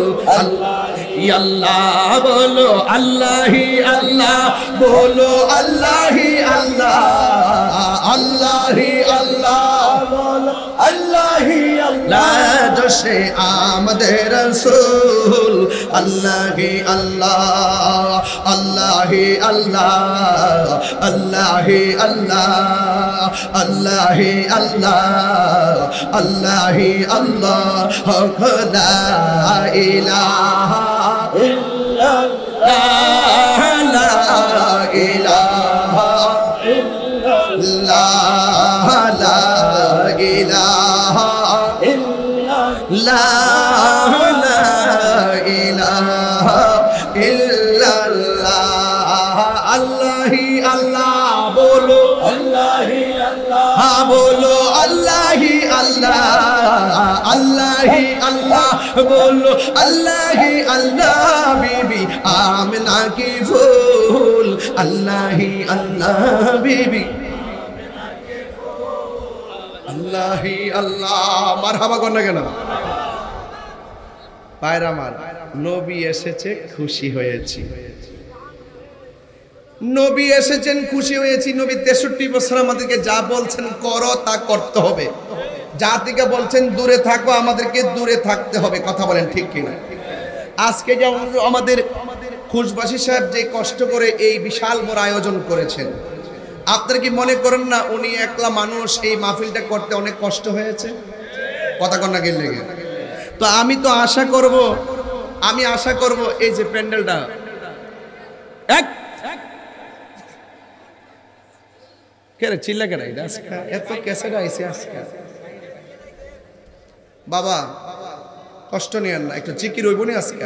अल्लाह बोलो अल्लाह ही अल्लाह बोलो अल्लाह ही अल्लाह अल्लाह ही अल्लाह बोलो अल्लाह ही अल्लाह जोशे आमद रसूल अल्लाह ही अल्लाह अल्लाह ही अल्लाह अल्लाह ही अल्लाह अल्लाह ही अल्लाह अल्लाह ही अल्लाह ला इलाहा इल्लल्लाह ला इलाहा इल्लल्लाह ला इलाहा इल्लल्लाह ला इलाहा इल्लल्लाह अल्लाह ही अल्लाह बोलो अल्लाह ही अल्लाह हाँ बोलो अल्लाह ही अल्लाह अल्लाह ही अल्लाह बोलो अल्लाह ही अल्लाह बीबी आमिना की फूल अल्लाह ही अल्लाह बीबी अल्लाह ही अल्लाह মারহাবা করনা কেন পায়রা মার নবী এসেছে খুশি হয়েছি নবী এসেছেন খুশি হয়েছি নবী 63 বছর আমাদেরকে যা বলছেন করো তা করতে হবে যা থেকে বলছেন দূরে থাকো আমাদেরকে দূরে থাকতে হবে কথা বলেন ঠিক কি না আজকে যে আমাদের খুশবাসী সাহেব যে কষ্ট করে এই বিশাল বড় আয়োজন করেছেন আপনারা কি মনে করেন না উনি একলা মানুষ এই মাহফিলটা করতে অনেক কষ্ট হয়েছে কথা কন্যা গেল লেগে তো আমি আশা করব এই যে প্যান্ডেলটা এক কেরে চিল্লা কেন আজকে এত ক্যাসেট আইছে আজকে বাবা কষ্ট নিয়েন না একটু চিকি রইব নি আজকে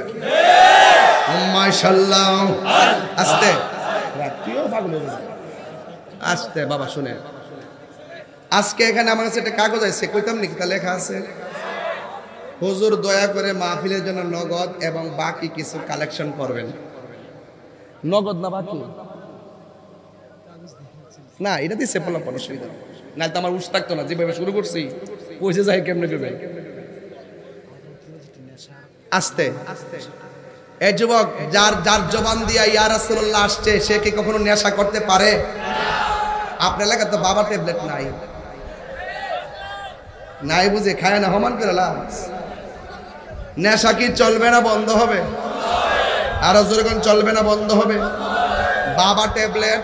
মাশাআল্লাহ আস্তে রাতিও পাগল হয়ে যায় আস্তে বাবা শুনে আজকে এখানে আমার কাছে একটা কাগজ আছে কইতাম নাকি তা লেখা আছে হুজুর দয়া করে মাহফিলের জন্য নগদ এবং বাকি কিছু কালেকশন করবেন নগদ না বাকি না এটা দিছে পোলা পোলা অসুবিধা না তো আমার উস থাকতো না যেভাবে শুরু করছি কইছে যাই কেমনে করবে আস্তে এই যুবক যার যার জবান দিয়া ইয়া রাসূলুল্লাহ আসছে সে কি কখনো নেশা করতে পারে আপনার এলাকা তো বাবা ট্যাবলেট নাই নাই বুঝে খায় না হমান করে লাভ নেশা কি চলবে না বন্ধ হবে আরো জোরে কোন চলবে না বন্ধ হবে বাবা ট্যাবলেট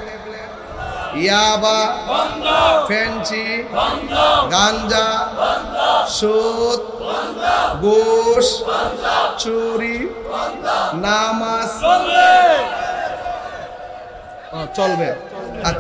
ইয়াবা বন্ধ ফেন্সি বন্ধ গাঞ্জা বন্ধ সুদ বন্ধ ঘুষ বন্ধ চুরি বন্ধ নামাজ চলবে